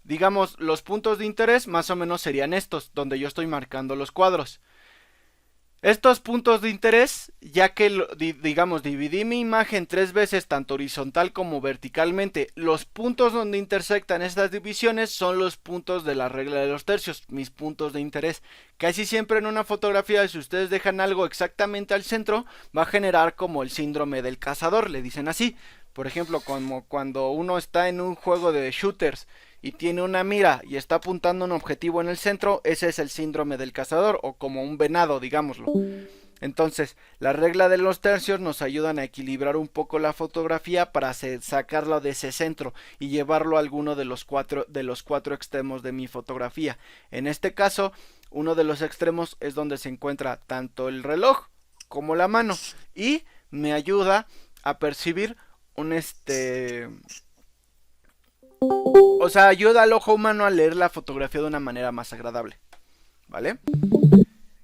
digamos, los puntos de interés más o menos serían estos, donde yo estoy marcando los cuadros. Estos puntos de interés, ya que, digamos, dividí mi imagen 3 veces, tanto horizontal como verticalmente, los puntos donde intersectan estas divisiones son los puntos de la regla de los tercios, mis puntos de interés. Casi siempre en una fotografía, si ustedes dejan algo exactamente al centro, va a generar como el síndrome del cazador, le dicen así. Por ejemplo, como cuando uno está en un juego de shooters y tiene una mira y está apuntando un objetivo en el centro, ese es el síndrome del cazador, o como un venado, digámoslo. Entonces, la regla de los tercios nos ayudan a equilibrar un poco la fotografía para sacarlo de ese centro y llevarlo a alguno de los cuatro extremos de mi fotografía. En este caso, uno de los extremos es donde se encuentra tanto el reloj como la mano, y me ayuda a percibir o sea, ayuda al ojo humano a leer la fotografía de una manera más agradable, ¿vale?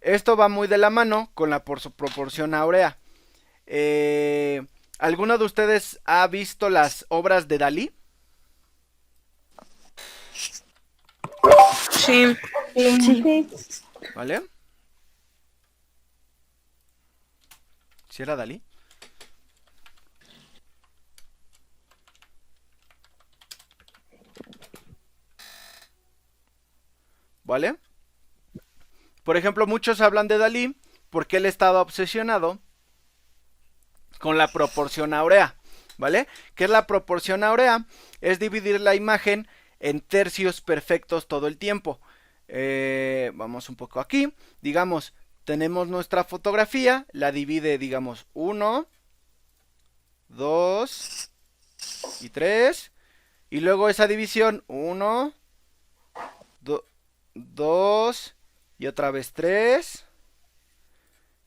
Esto va muy de la mano con la proporción áurea. ¿Alguno de ustedes ha visto las obras de Dalí? Sí. Sí. ¿Vale? ¿Sí era Dalí? ¿Vale? Por ejemplo, muchos hablan de Dalí porque él estaba obsesionado con la proporción áurea, ¿vale? ¿Qué es la proporción áurea? Es dividir la imagen en tercios perfectos todo el tiempo. Vamos un poco aquí. Digamos, tenemos nuestra fotografía, la divide, digamos, 1, 2 y 3. Y luego esa división, 1, 2 y otra vez 3.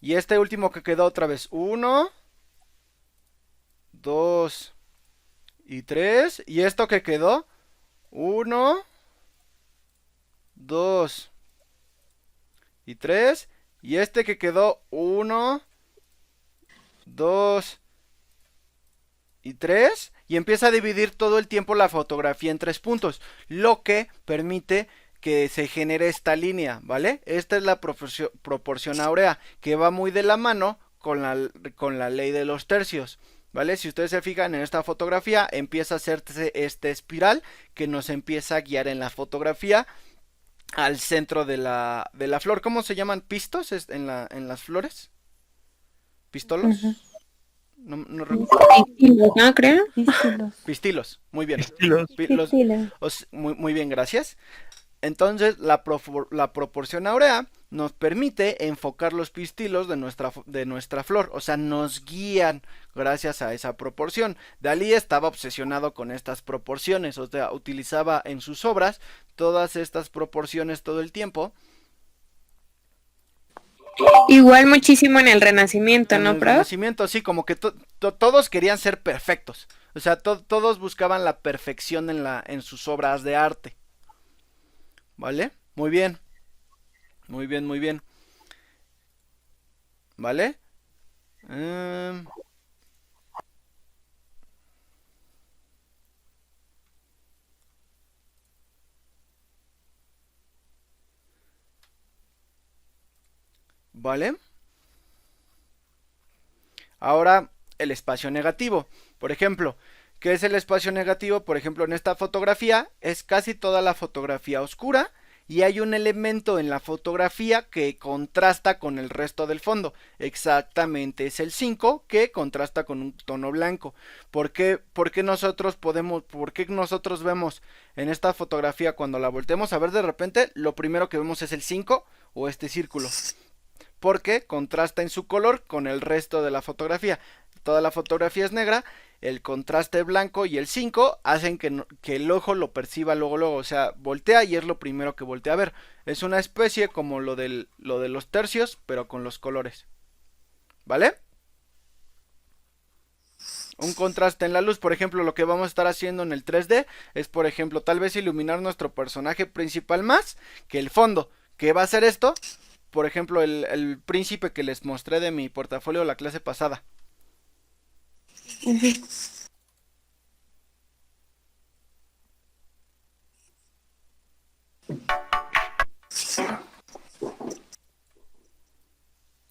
Y este último que quedó otra vez 1, 2 y 3. Y esto que quedó 1, 2 y 3. Y este que quedó 1, 2 y 3. Y empieza a dividir todo el tiempo la fotografía en 3 puntos, lo que permite que se genere esta línea, ¿vale? Esta es la proporción áurea, que va muy de la mano con la ley de los tercios, ¿vale? Si ustedes se fijan en esta fotografía, empieza a hacerse este espiral que nos empieza a guiar en la fotografía al centro de la flor. ¿Cómo se llaman? ¿Pistos en las flores? ¿Pistolos? No recuerdo. Pistilos, ¿no? Creo. Pistilos, muy bien. Estilos. Muy bien, gracias. Entonces la proporción áurea nos permite enfocar los pistilos de nuestra flor, o sea, nos guían gracias a esa proporción. Dalí estaba obsesionado con estas proporciones, o sea, utilizaba en sus obras todas estas proporciones todo el tiempo. Igual muchísimo en el Renacimiento, En ¿no, el prof? Renacimiento, sí, como que todos querían ser perfectos, o sea, todos buscaban la perfección en sus obras de arte. ¿Vale? Muy bien. Muy bien, muy bien. ¿Vale? ¿Vale? Ahora, el espacio negativo. Por ejemplo, ¿qué es el espacio negativo? Por ejemplo, en esta fotografía es casi toda la fotografía oscura y hay un elemento en la fotografía que contrasta con el resto del fondo. Exactamente, es el 5 que contrasta con un tono blanco. ¿Por qué nosotros vemos en esta fotografía cuando la volteamos a ver de repente, lo primero que vemos es el 5 o este círculo? Porque contrasta en su color con el resto de la fotografía. Toda la fotografía es negra, el contraste blanco y el 5 hacen que el ojo lo perciba luego, o sea, voltea y es lo primero que voltea a ver. Es una especie como lo de los tercios, pero con los colores. ¿Vale? Un contraste en la luz, por ejemplo, lo que vamos a estar haciendo en el 3D es, por ejemplo, tal vez iluminar nuestro personaje principal más que el fondo. ¿Qué va a hacer esto? Por ejemplo, el príncipe que les mostré de mi portafolio la clase pasada.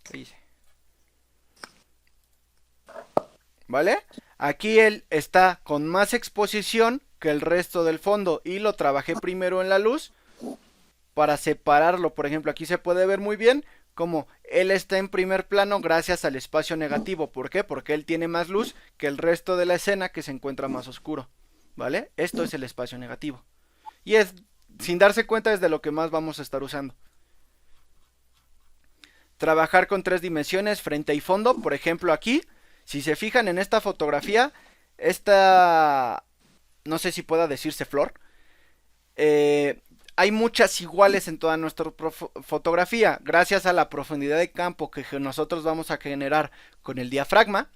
¿Qué hice? ¿Vale? Aquí él está con más exposición que el resto del fondo y lo trabajé primero en la luz para separarlo. Por ejemplo, aquí se puede ver muy bien como él está en primer plano gracias al espacio negativo. ¿Por qué? Porque él tiene más luz que el resto de la escena que se encuentra más oscuro. ¿Vale? Esto es el espacio negativo. Y es, sin darse cuenta, es de lo que más vamos a estar usando. Trabajar con 3 dimensiones, frente y fondo. Por ejemplo, aquí, si se fijan en esta fotografía, no sé si pueda decirse flor. Hay muchas iguales en toda nuestra fotografía. Gracias a la profundidad de campo que nosotros vamos a generar con el diafragma,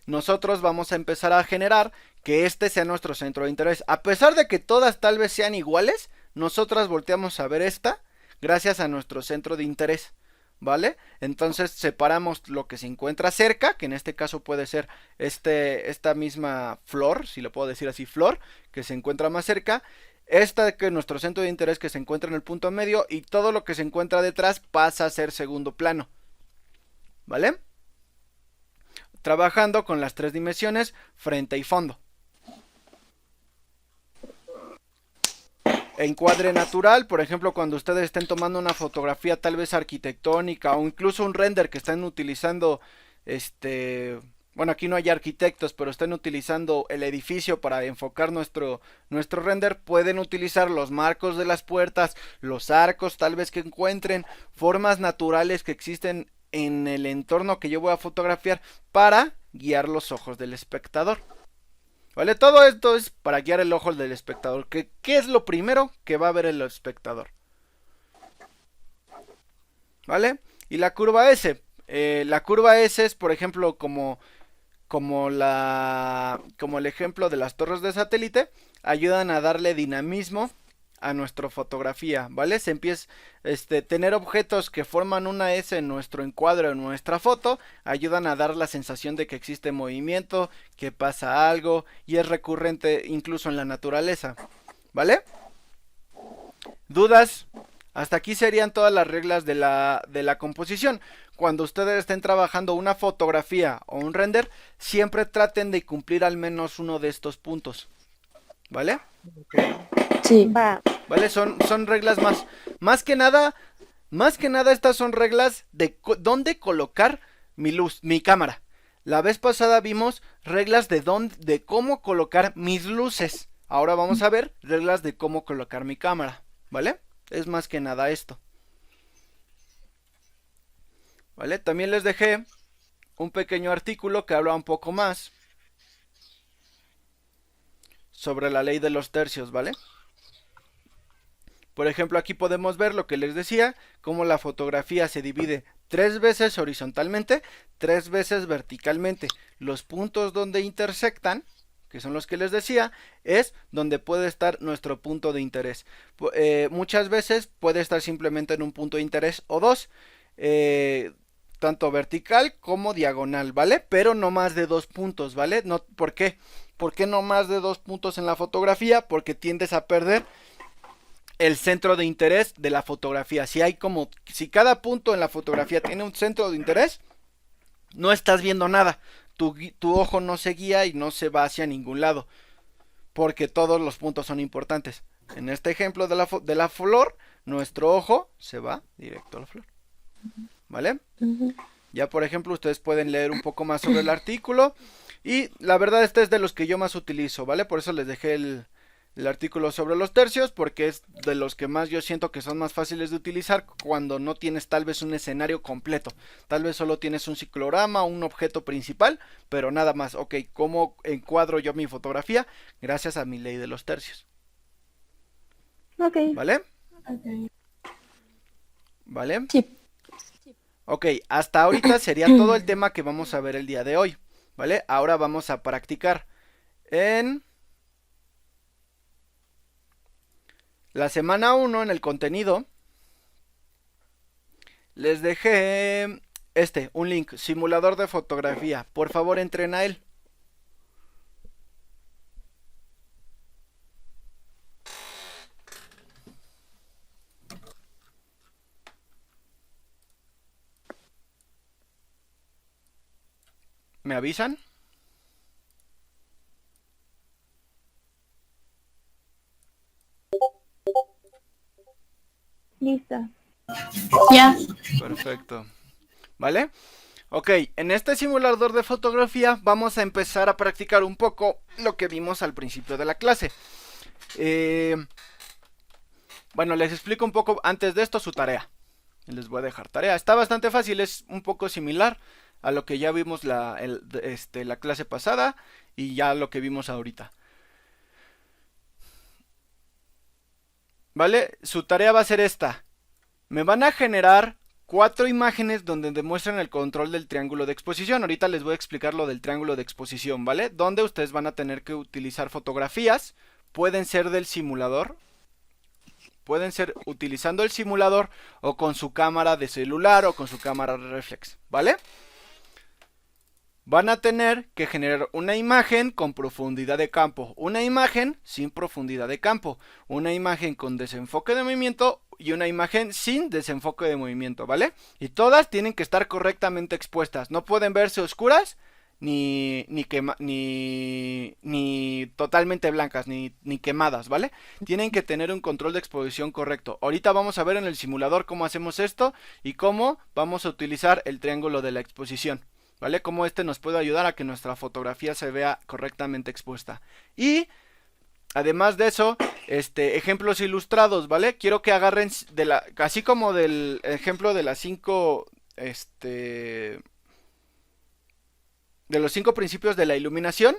nosotros vamos a empezar a generar que este sea nuestro centro de interés. A pesar de que todas tal vez sean iguales, nosotras volteamos a ver esta gracias a nuestro centro de interés. ¿Vale? Entonces separamos lo que se encuentra cerca, que en este caso puede ser esta misma flor, si lo puedo decir así, flor, que se encuentra más cerca. Esta que es nuestro centro de interés que se encuentra en el punto medio y todo lo que se encuentra detrás pasa a ser segundo plano. ¿Vale? Trabajando con las 3 dimensiones, frente y fondo. Encuadre natural, por ejemplo, cuando ustedes estén tomando una fotografía tal vez arquitectónica o incluso un render que estén utilizando, bueno, aquí no hay arquitectos, pero estén utilizando el edificio para enfocar nuestro render, pueden utilizar los marcos de las puertas, los arcos tal vez que encuentren, formas naturales que existen en el entorno que yo voy a fotografiar para guiar los ojos del espectador. ¿Vale? Todo esto es para guiar el ojo del espectador. ¿Qué es lo primero que va a ver el espectador? ¿Vale? Y la curva S. La curva S es, por ejemplo, como el ejemplo de las torres de satélite. Ayudan a darle dinamismo a nuestra fotografía, ¿vale? Se empieza tener objetos que forman una S en nuestro encuadre o en nuestra foto, ayudan a dar la sensación de que existe movimiento, que pasa algo y es recurrente incluso en la naturaleza, ¿vale? ¿Dudas? Hasta aquí serían todas las reglas de la composición. Cuando ustedes estén trabajando una fotografía o un render, siempre traten de cumplir al menos uno de estos puntos, ¿vale? Sí. ¿Vale? Son reglas más que nada estas son reglas de dónde colocar mi cámara. La vez pasada vimos reglas de cómo colocar mis luces. Ahora vamos a ver reglas de cómo colocar mi cámara, ¿vale? Es más que nada esto. ¿Vale? También les dejé un pequeño artículo que habla un poco más sobre la ley de los tercios, ¿vale? Por ejemplo, aquí podemos ver lo que les decía, cómo la fotografía se divide 3 veces horizontalmente, 3 veces verticalmente. Los puntos donde intersectan, que son los que les decía, es donde puede estar nuestro punto de interés. Muchas veces puede estar simplemente en un punto de interés o dos, tanto vertical como diagonal, ¿vale? Pero no más de 2 puntos, ¿vale? No, ¿por qué? ¿Por qué no más de 2 puntos en la fotografía? Porque tiendes a perder el centro de interés de la fotografía. Si cada punto en la fotografía tiene un centro de interés, no estás viendo nada. Tu ojo no se guía y no se va hacia ningún lado, porque todos los puntos son importantes. En este ejemplo de la flor, nuestro ojo se va directo a la flor, ¿vale? Ya por ejemplo ustedes pueden leer un poco más sobre el artículo, y la verdad este es de los que yo más utilizo, ¿vale? Por eso les dejé el artículo sobre los tercios, porque es de los que más yo siento que son más fáciles de utilizar cuando no tienes tal vez un escenario completo. Tal vez solo tienes un ciclorama, un objeto principal, pero nada más. Ok, ¿cómo encuadro yo mi fotografía? Gracias a mi ley de los tercios. Ok. ¿Vale? Ok. ¿Vale? Sí. Ok, hasta ahorita sería todo el tema que vamos a ver el día de hoy. ¿Vale? Ahora vamos a practicar. En la semana 1, en el contenido, les dejé un link, simulador de fotografía. Por favor, entren a él. ¿Me avisan? Lista. Ya. Perfecto. ¿Vale? Ok, en este simulador de fotografía vamos a empezar a practicar un poco lo que vimos al principio de la clase. Bueno, les explico un poco antes de esto su tarea. Les voy a dejar tarea. Está bastante fácil, es un poco similar a lo que ya vimos la clase pasada y ya lo que vimos ahorita. ¿Vale? Su tarea va a ser esta. Me van a generar 4 imágenes donde demuestran el control del triángulo de exposición. Ahorita les voy a explicar lo del triángulo de exposición, ¿vale? Donde ustedes van a tener que utilizar fotografías. Pueden ser del simulador. Pueden ser utilizando el simulador o con su cámara de celular o con su cámara reflex, ¿vale? Van a tener que generar una imagen con profundidad de campo, una imagen sin profundidad de campo, una imagen con desenfoque de movimiento y una imagen sin desenfoque de movimiento, ¿vale? Y todas tienen que estar correctamente expuestas, no pueden verse oscuras ni totalmente blancas, ni quemadas, ¿vale? Tienen que tener un control de exposición correcto. Ahorita vamos a ver en el simulador cómo hacemos esto y cómo vamos a utilizar el triángulo de la exposición, ¿vale? Cómo nos puede ayudar a que nuestra fotografía se vea correctamente expuesta. Y además de eso, ejemplos ilustrados, ¿vale? Quiero que agarren así como del ejemplo de las 5 de los 5 principios de la iluminación.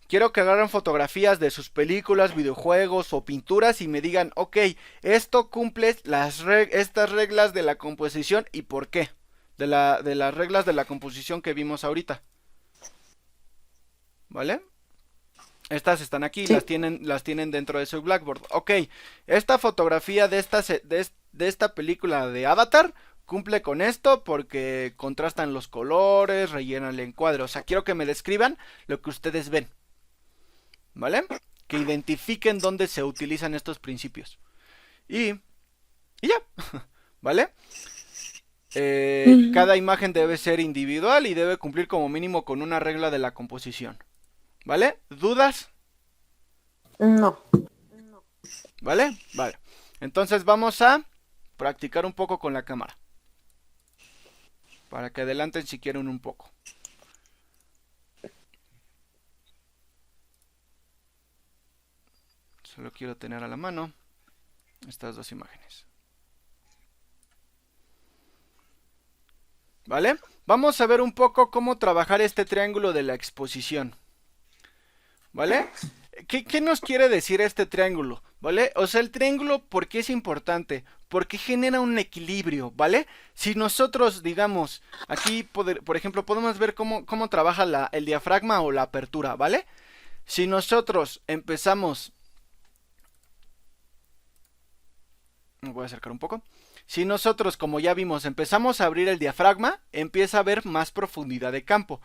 Quiero que agarren fotografías de sus películas, videojuegos o pinturas y me digan, ok, esto cumple estas reglas de la composición y por qué. De las reglas de la composición que vimos ahorita. ¿Vale? Estas están aquí, Sí. las tienen dentro de su Blackboard. Ok, esta fotografía de esta película de Avatar cumple con esto porque contrastan los colores, rellenan el encuadre. O sea, quiero que me describan lo que ustedes ven, ¿vale? Que identifiquen dónde se utilizan estos principios. Y ya, ¿vale? Cada imagen debe ser individual y debe cumplir como mínimo con una regla de la composición, ¿vale? ¿Dudas? No. ¿Vale? Vale. Entonces vamos a practicar un poco con la cámara. Para que adelanten si quieren un poco. Solo quiero tener a la mano. estas dos imágenes. ¿Vale? Vamos a ver un poco cómo trabajar este triángulo de la exposición. ¿Vale? ¿Qué nos quiere decir este triángulo? ¿Vale? O sea, el triángulo, ¿por qué es importante? Porque genera un equilibrio, ¿vale? Si nosotros, digamos, aquí, por ejemplo, podemos ver cómo trabaja el diafragma o la apertura, ¿vale? Si nosotros empezamos... Me voy a acercar un poco. Si nosotros, como ya vimos, empezamos a abrir el diafragma, empieza a haber más profundidad de campo.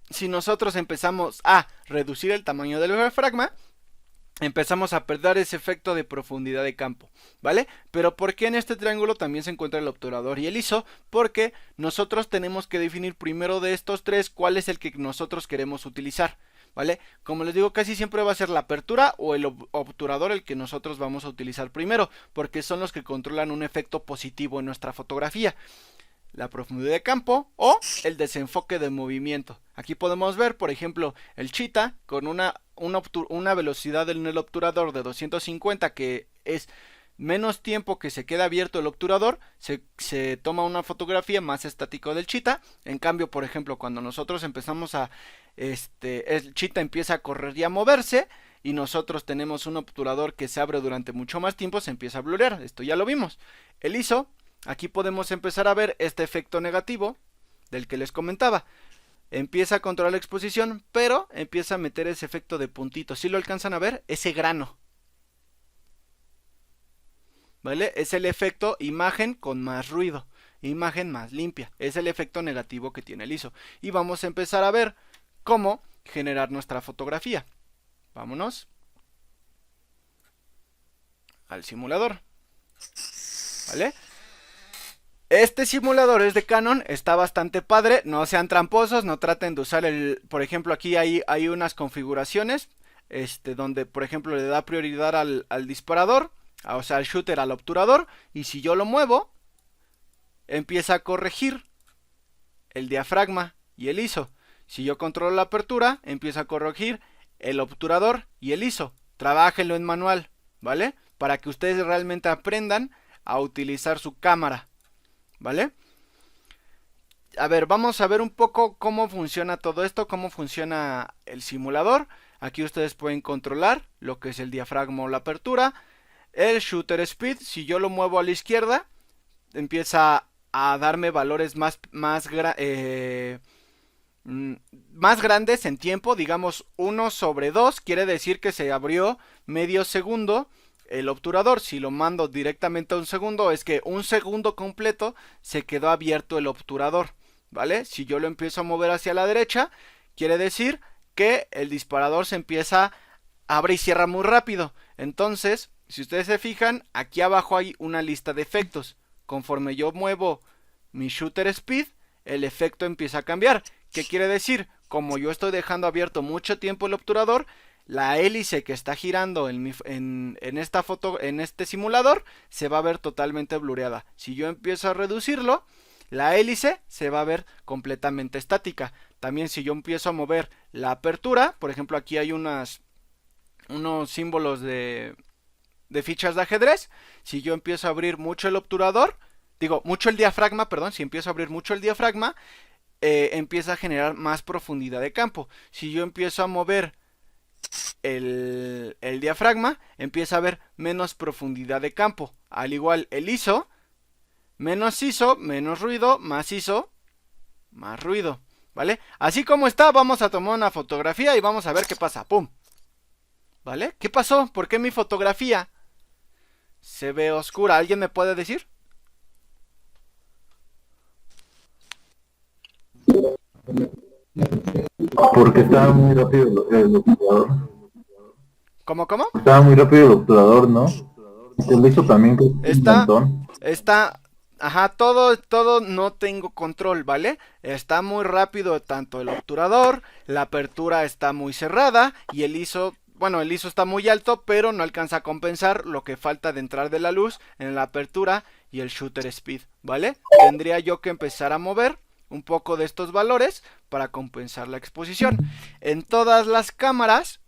Si nosotros empezamos a reducir el tamaño del diafragma, empezamos a perder ese efecto de profundidad de campo, ¿vale? Pero ¿por qué en este triángulo también se encuentra el obturador y el ISO? Porque nosotros tenemos que definir primero de estos tres cuál es el que nosotros queremos utilizar, ¿vale? Como les digo, casi siempre va a ser la apertura o el obturador el que nosotros vamos a utilizar primero, porque son los que controlan un efecto positivo en nuestra fotografía. La profundidad de campo o el desenfoque de movimiento. Aquí podemos ver, por ejemplo, el Cheetah con una velocidad en el obturador de 250, que es menos tiempo que se queda abierto el obturador, se toma una fotografía más estático del Cheetah. En cambio, por ejemplo, cuando nosotros empezamos el Cheetah empieza a correr y a moverse, y nosotros tenemos un obturador que se abre durante mucho más tiempo, se empieza a blurear. Esto ya lo vimos. El ISO, aquí podemos empezar a ver este efecto negativo del que les comentaba. Empieza a controlar la exposición, pero empieza a meter ese efecto de puntitos. ¿Sí lo alcanzan a ver? Ese grano, ¿vale? Es el efecto imagen con más ruido, imagen más limpia. Es el efecto negativo que tiene el ISO. Y vamos a empezar a ver cómo generar nuestra fotografía. Vámonos al simulador, ¿vale? Este simulador es de Canon, está bastante padre, no sean tramposos, no traten de usar por ejemplo, aquí hay unas configuraciones, donde por ejemplo le da prioridad al disparador, o sea al shooter, al obturador, y si yo lo muevo, empieza a corregir el diafragma y el ISO. Si yo controlo la apertura, empieza a corregir el obturador y el ISO. Trabájenlo en manual, ¿vale? Para que ustedes realmente aprendan a utilizar su cámara, ¿vale? A ver, vamos a ver un poco cómo funciona todo esto, cómo funciona el simulador. Aquí ustedes pueden controlar lo que es el diafragma o la apertura. El shutter speed, si yo lo muevo a la izquierda, empieza a darme valores más grandes en tiempo, digamos 1/2, quiere decir que se abrió medio segundo el obturador. Si lo mando directamente a un segundo, es que un segundo completo se quedó abierto el obturador, ¿vale? Si yo lo empiezo a mover hacia la derecha, quiere decir que el disparador se empieza, abre y cierra muy rápido. Entonces, si ustedes se fijan, aquí abajo hay una lista de efectos. Conforme yo muevo mi shutter speed, el efecto empieza a cambiar. ¿Qué quiere decir? Como yo estoy dejando abierto mucho tiempo el obturador, la hélice que está girando en esta foto, en este simulador, se va a ver totalmente blureada. Si yo empiezo a reducirlo, la hélice se va a ver completamente estática. También si yo empiezo a mover la apertura, por ejemplo aquí hay unos símbolos de fichas de ajedrez. Si yo empiezo a abrir mucho el obturador, mucho el diafragma, perdón, si empiezo a abrir mucho el diafragma, empieza a generar más profundidad de campo. Si yo empiezo a mover el diafragma, empieza a haber menos profundidad de campo. Al igual el ISO, menos ruido, más ISO, más ruido, ¿vale? Así como está, vamos a tomar una fotografía y vamos a ver qué pasa. ¡Pum! ¿Vale? ¿Qué pasó? ¿Por qué mi fotografía se ve oscura? ¿Alguien me puede decir? Porque estaba muy rápido el obturador. ¿Cómo? Estaba muy rápido el obturador, ¿no? El ISO también que Ajá, todo no tengo control, ¿vale? Está muy rápido tanto el obturador, la apertura está muy cerrada y el ISO, bueno, el ISO está muy alto, pero no alcanza a compensar lo que falta de entrar de la luz en la apertura y el shutter speed, ¿vale? Tendría yo que empezar a mover un poco de estos valores para compensar la exposición. En todas las cámaras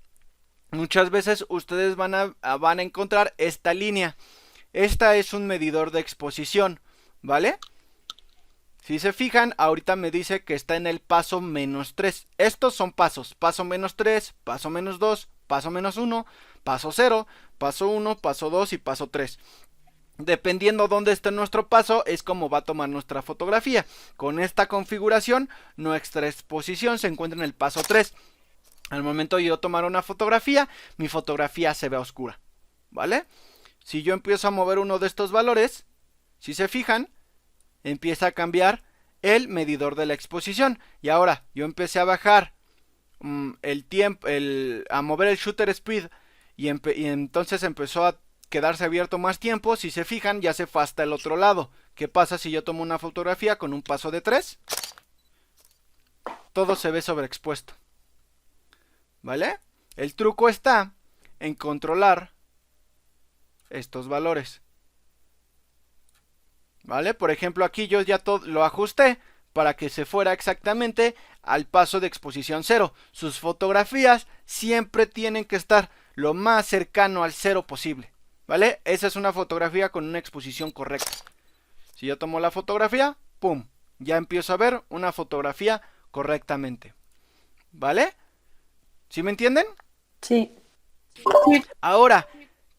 muchas veces ustedes van a encontrar esta línea. Esta es un medidor de exposición, ¿vale? Si se fijan, ahorita me dice que está en el paso -3. Estos son pasos. Paso -3, paso -2, paso -1, paso 0, paso 1, paso 2 y paso 3. Dependiendo dónde esté nuestro paso, es como va a tomar nuestra fotografía. Con esta configuración, nuestra exposición se encuentra en el paso 3. Al momento de yo tomar una fotografía, mi fotografía se ve oscura, ¿vale? Si yo empiezo a mover uno de estos valores, si se fijan, empieza a cambiar el medidor de la exposición. Y ahora yo empecé a bajar el tiempo, a mover el shutter speed, y entonces empezó a quedarse abierto más tiempo. Si se fijan, ya se fue hasta el otro lado. ¿Qué pasa si yo tomo una fotografía con un paso de 3? Todo se ve sobreexpuesto, ¿vale? El truco está en controlar estos valores, ¿vale? Por ejemplo, aquí yo ya todo lo ajusté para que se fuera exactamente al paso de exposición 0. Sus fotografías siempre tienen que estar lo más cercano al 0 posible, ¿vale? Esa es una fotografía con una exposición correcta. Si yo tomo la fotografía, ¡pum!, ya empiezo a ver una fotografía correctamente, ¿vale? ¿Sí me entienden? Sí. Ahora,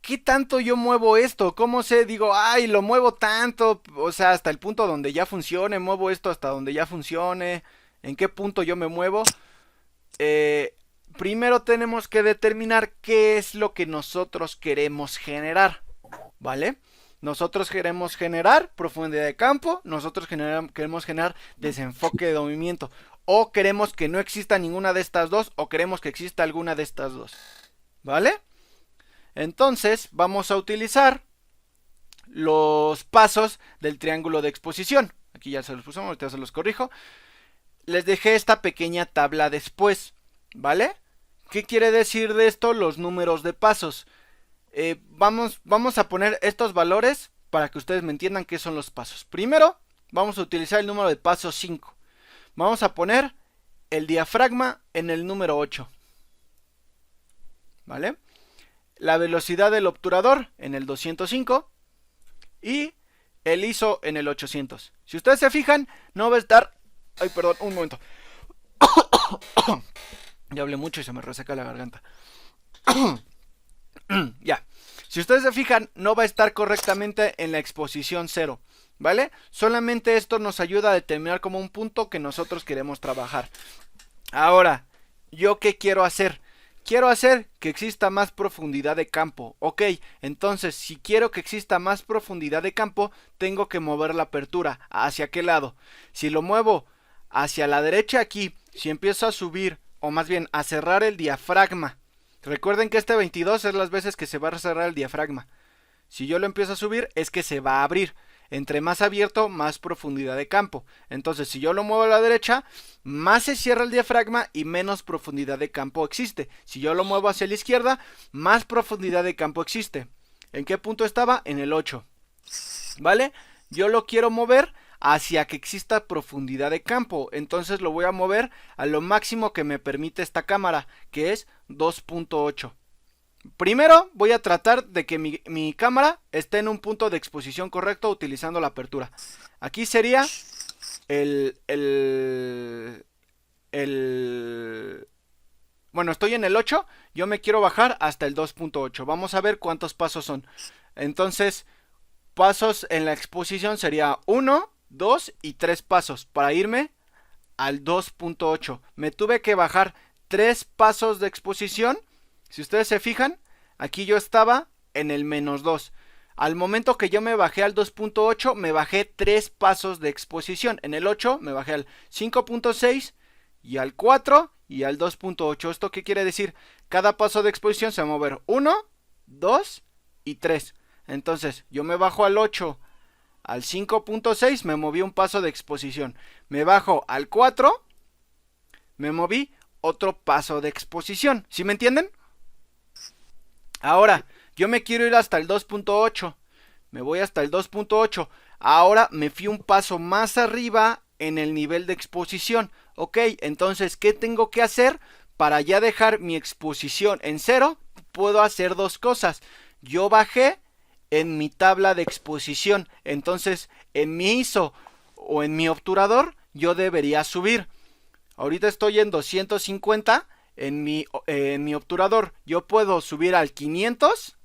¿qué tanto yo muevo esto? ¿Cómo sé? Digo, ay, lo muevo tanto, o sea, hasta el punto donde ya funcione, muevo esto hasta donde ya funcione. ¿En qué punto yo me muevo? Primero tenemos que determinar qué es lo que nosotros queremos generar, ¿vale? Nosotros queremos generar profundidad de campo, nosotros queremos generar desenfoque de movimiento, o queremos que no exista ninguna de estas dos, o queremos que exista alguna de estas dos, ¿vale? Entonces vamos a utilizar los pasos del triángulo de exposición. Aquí ya se los pusimos, ahorita se los corrijo. Les dejé esta pequeña tabla después, ¿vale? ¿Qué quiere decir de esto? Los números de pasos. Vamos a poner estos valores para que ustedes me entiendan qué son los pasos. Primero, vamos a utilizar el número de paso 5. Vamos a poner el diafragma en el número 8, ¿vale? La velocidad del obturador en el 205 y el ISO en el 800. Si ustedes se fijan, no va a estar... Ay, perdón, un momento. Ya hablé mucho y se me reseca la garganta. Ya. Si ustedes se fijan, no va a estar correctamente en la exposición 0, ¿vale? Solamente esto nos ayuda a determinar como un punto que nosotros queremos trabajar. Ahora, ¿yo qué quiero hacer? Quiero hacer que exista más profundidad de campo. Ok, entonces si quiero que exista más profundidad de campo, tengo que mover la apertura. ¿Hacia qué lado? Si lo muevo hacia la derecha aquí, si empiezo a subir, o más bien a cerrar el diafragma. Recuerden que este 22 es las veces que se va a cerrar el diafragma. Si yo lo empiezo a subir, es que se va a abrir. Entre más abierto, más profundidad de campo. Entonces, si yo lo muevo a la derecha, más se cierra el diafragma y menos profundidad de campo existe. Si yo lo muevo hacia la izquierda, más profundidad de campo existe. ¿En qué punto estaba? En el 8. ¿Vale? Yo lo quiero mover hacia que exista profundidad de campo. Entonces lo voy a mover a lo máximo que me permite esta cámara, que es 2.8. Primero voy a tratar de que mi cámara esté en un punto de exposición correcto utilizando la apertura. Aquí sería bueno, estoy en el 8, yo me quiero bajar hasta el 2.8. Vamos a ver cuántos pasos son. Entonces, pasos en la exposición sería 1, 2 y 3 pasos para irme al 2.8. Me tuve que bajar 3 pasos de exposición. Si ustedes se fijan, aquí yo estaba en el -2. Al momento que yo me bajé al 2.8, me bajé 3 pasos de exposición. En el 8 me bajé al 5.6 y al 4 y al 2.8. ¿Esto qué quiere decir? Cada paso de exposición se va a mover 1, 2 y 3. Entonces yo me bajo al 8, al 5.6, me moví un paso de exposición. Me bajo al 4, me moví otro paso de exposición. ¿Sí me entienden? Ahora, yo me quiero ir hasta el 2.8. Me voy hasta el 2.8. Ahora me fui un paso más arriba en el nivel de exposición. Ok, entonces, ¿qué tengo que hacer para ya dejar mi exposición en 0 puedo hacer dos cosas. Yo bajé en mi tabla de exposición, entonces en mi ISO o en mi obturador yo debería subir. Ahorita estoy en 250 en mi obturador. Yo puedo subir al 500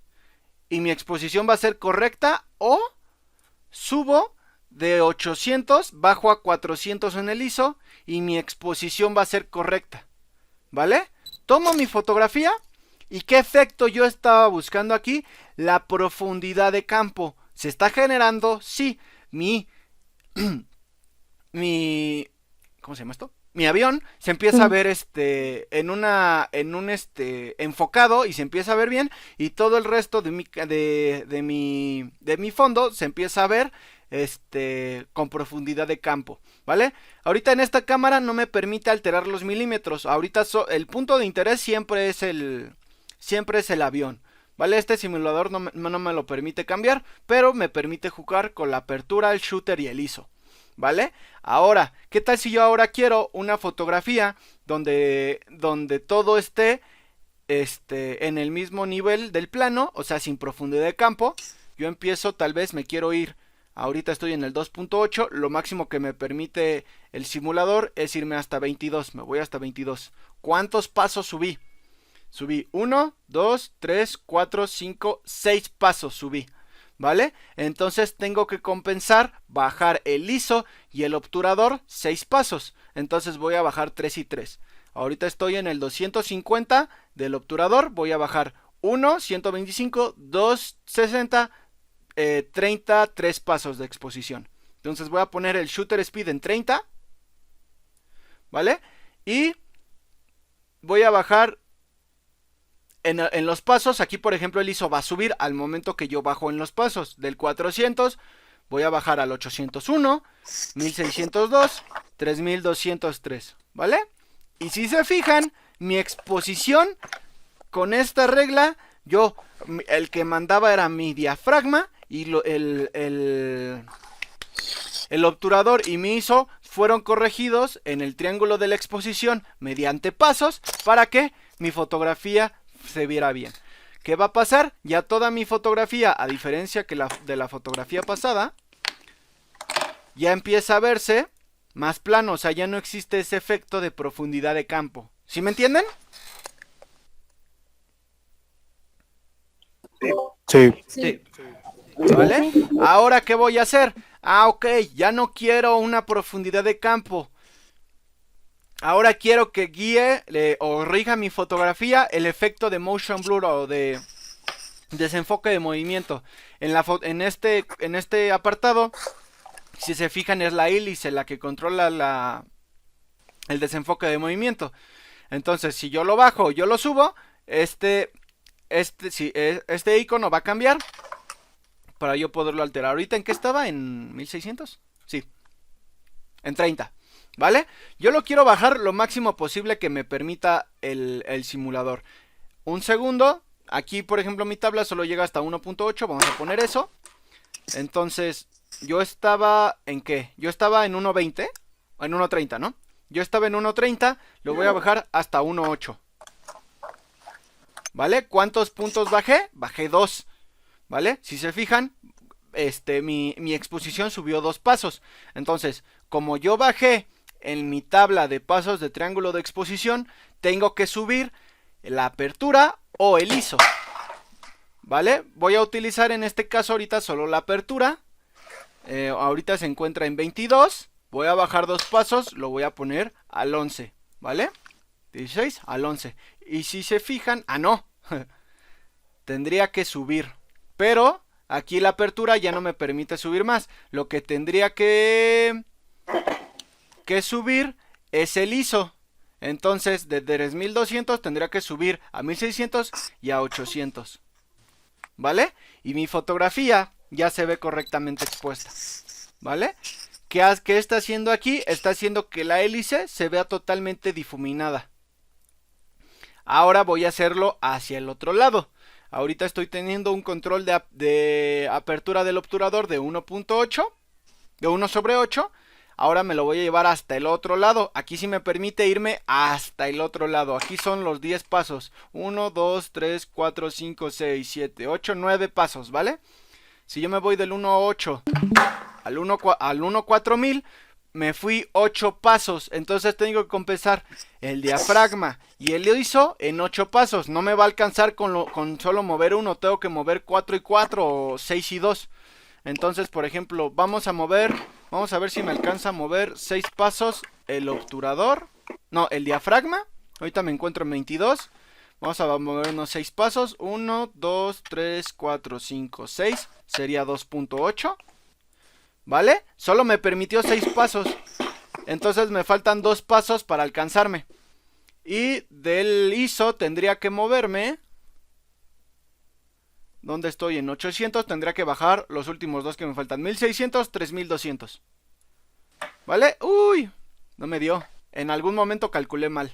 y mi exposición va a ser correcta, o subo de 800, bajo a 400 en el ISO y mi exposición va a ser correcta. ¿Vale? Tomo mi fotografía y ¿qué efecto yo estaba buscando aquí? La profundidad de campo. ¿Se está generando? Sí. ¿Cómo se llama esto? Mi avión se empieza a ver enfocado, y se empieza a ver bien, y todo el resto de mi fondo se empieza a ver con profundidad de campo, ¿vale? Ahorita en esta cámara no me permite alterar los milímetros. Ahorita el punto de interés siempre es el avión, ¿vale? Este simulador no me lo permite cambiar, pero me permite jugar con la apertura, el shooter y el ISO, ¿vale? Ahora, ¿qué tal si yo ahora quiero una fotografía donde todo esté en el mismo nivel del plano, o sea, sin profundidad de campo? Yo empiezo, tal vez me quiero ir, ahorita estoy en el 2.8, lo máximo que me permite el simulador es irme hasta 22, me voy hasta 22. ¿Cuántos pasos subí? Subí 1, 2, 3, 4, 5, 6 pasos subí, ¿vale? Entonces tengo que compensar, bajar el ISO y el obturador 6 pasos. Entonces voy a bajar 3 y 3. Ahorita estoy en el 250 del obturador, voy a bajar 1, 125, 2, 60, 30, 3 pasos de exposición. Entonces voy a poner el shutter speed en 30, ¿vale? Y voy a bajar en los pasos. Aquí por ejemplo el ISO va a subir al momento que yo bajo en los pasos. Del 400 voy a bajar al 801, 1602, 3203, ¿vale? Y si se fijan, mi exposición con esta regla, el que mandaba era mi diafragma, y el obturador y mi ISO fueron corregidos en el triángulo de la exposición mediante pasos para que mi fotografía se viera bien. ¿Qué va a pasar? Ya toda mi fotografía, a diferencia de la fotografía pasada, ya empieza a verse más plano, o sea, ya no existe ese efecto de profundidad de campo. ¿Sí me entienden? Sí. Sí. ¿Vale? Ahora, ¿qué voy a hacer? Ok, ya no quiero una profundidad de campo. Ahora quiero que guíe o rija mi fotografía el efecto de motion blur o de desenfoque de movimiento. En este apartado, si se fijan, es la hélice la que controla el desenfoque de movimiento. Entonces, si yo lo bajo, yo lo subo, este icono va a cambiar para yo poderlo alterar. ¿Ahorita en qué estaba? ¿En 1600? Sí, en 30. ¿Vale? Yo lo quiero bajar lo máximo posible que me permita el simulador. Un segundo. Aquí, por ejemplo, mi tabla solo llega hasta 1.8. Vamos a poner eso. Entonces, yo estaba ¿en qué? Yo estaba en 1.20. En 1.30, ¿no? Yo estaba en 1.30. Lo voy a bajar hasta 1.8. ¿Vale? ¿Cuántos puntos bajé? Bajé 2. ¿Vale? Si se fijan, mi exposición subió 2 pasos. Entonces, como yo bajé en mi tabla de pasos de triángulo de exposición, tengo que subir la apertura o el ISO, ¿vale? Voy a utilizar en este caso ahorita solo la apertura. Ahorita se encuentra en 22. Voy a bajar 2 pasos, lo voy a poner al 11, ¿vale? 16 al 11. Y si se fijan, no, tendría que subir, pero aquí la apertura ya no me permite subir más. Lo que tendría que subir es el ISO. Entonces de 3200 tendría que subir a 1600 y a 800, ¿vale? Y mi fotografía ya se ve correctamente expuesta, ¿vale? ¿Qué está haciendo aquí? Está haciendo que la hélice se vea totalmente difuminada. Ahora voy a hacerlo hacia el otro lado. Ahorita estoy teniendo un control de apertura del obturador de 1.8, de 1/8. ahora me lo voy a llevar hasta el otro lado. Aquí sí me permite irme hasta el otro lado. Aquí son los 10 pasos. 1, 2, 3, 4, 5, 6, 7, 8, 9 pasos, ¿vale? Si yo me voy del 1, 8 al 1, 4000, me fui 8 pasos. Entonces tengo que compensar el diafragma y el ISO en 8 pasos. No me va a alcanzar con solo mover uno. Tengo que mover 4 y 4 o 6 y 2. Entonces, por ejemplo, vamos a ver si me alcanza a mover 6 pasos el obturador. No, el diafragma. Ahorita me encuentro en 22. Vamos a mover unos 6 pasos. 1, 2, 3, 4, 5, 6. Sería 2.8. ¿Vale? Solo me permitió 6 pasos. Entonces me faltan 2 pasos para alcanzarme. Y del ISO tendría que moverme. ¿Dónde estoy? En 800. Tendría que bajar los últimos dos que me faltan. 1600, 3200. ¿Vale? Uy, no me dio. En algún momento calculé mal.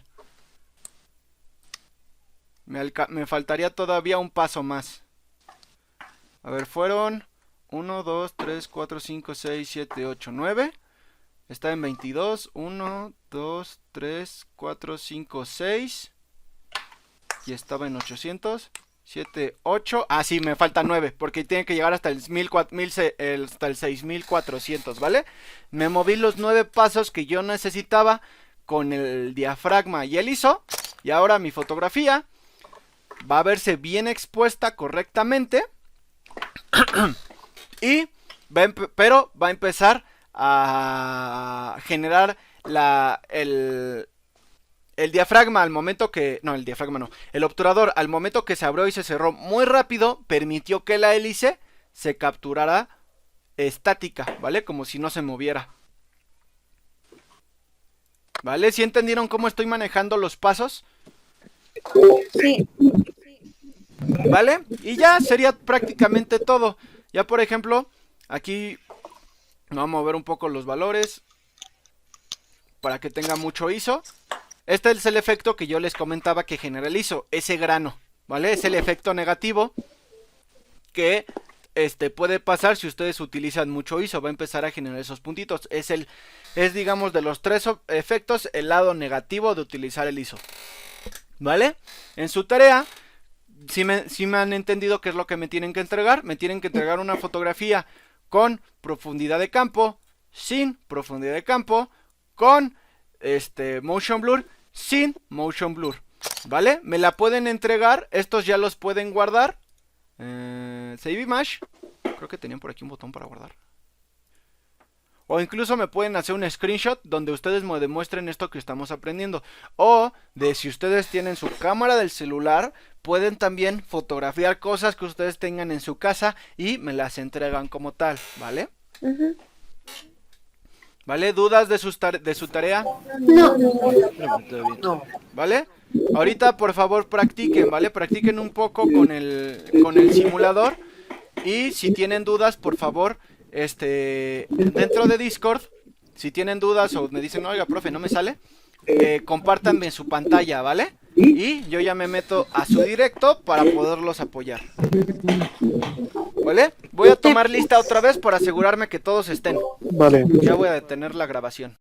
Me faltaría todavía un paso más. A ver, fueron 1, 2, 3, 4, 5, 6, 7, 8, 9. Está en 22. 1, 2, 3, 4, 5, 6. Y estaba en 800. 7, 8. Ah, sí, me falta 9. Porque tiene que llegar hasta el 6400, ¿vale? Me moví los 9 pasos que yo necesitaba con el diafragma y el ISO. Y ahora mi fotografía va a verse bien expuesta correctamente. Pero va a empezar a generar el diafragma al momento que... No, el diafragma no. El obturador al momento que se abrió y se cerró muy rápido, permitió que la hélice se capturara estática, ¿vale? Como si no se moviera. ¿Vale? ¿Sí entendieron cómo estoy manejando los pasos? Sí. ¿Vale? Y ya sería prácticamente todo. Ya por ejemplo, aquí vamos a mover un poco los valores para que tenga mucho ISO. Este es el efecto que yo les comentaba que genera el ISO, ese grano, ¿vale? Es el efecto negativo que puede pasar si ustedes utilizan mucho ISO. Va a empezar a generar esos puntitos. Es digamos de los 3 efectos el lado negativo de utilizar el ISO, ¿vale? En su tarea, si me han entendido qué es lo que me tienen que entregar. Me tienen que entregar una fotografía con profundidad de campo, sin profundidad de campo, con motion blur, sin motion blur, ¿vale? Me la pueden entregar, estos ya los pueden guardar. Save image. Creo que tenían por aquí un botón para guardar. O incluso me pueden hacer un screenshot donde ustedes me demuestren esto que estamos aprendiendo. O de si ustedes tienen su cámara del celular, pueden también fotografiar cosas que ustedes tengan en su casa y me las entregan como tal, ¿vale? ¿Vale? ¿Dudas de su tarea? No. ¿Vale? Ahorita por favor practiquen, ¿vale? Practiquen un poco con el simulador. Y si tienen dudas, por favor, dentro de Discord, si tienen dudas o me dicen, oiga, profe, no me sale, compártanme su pantalla, ¿vale? Y yo ya me meto a su directo para poderlos apoyar. ¿Vale? Voy a tomar lista otra vez para asegurarme que todos estén. Vale. Ya voy a detener la grabación.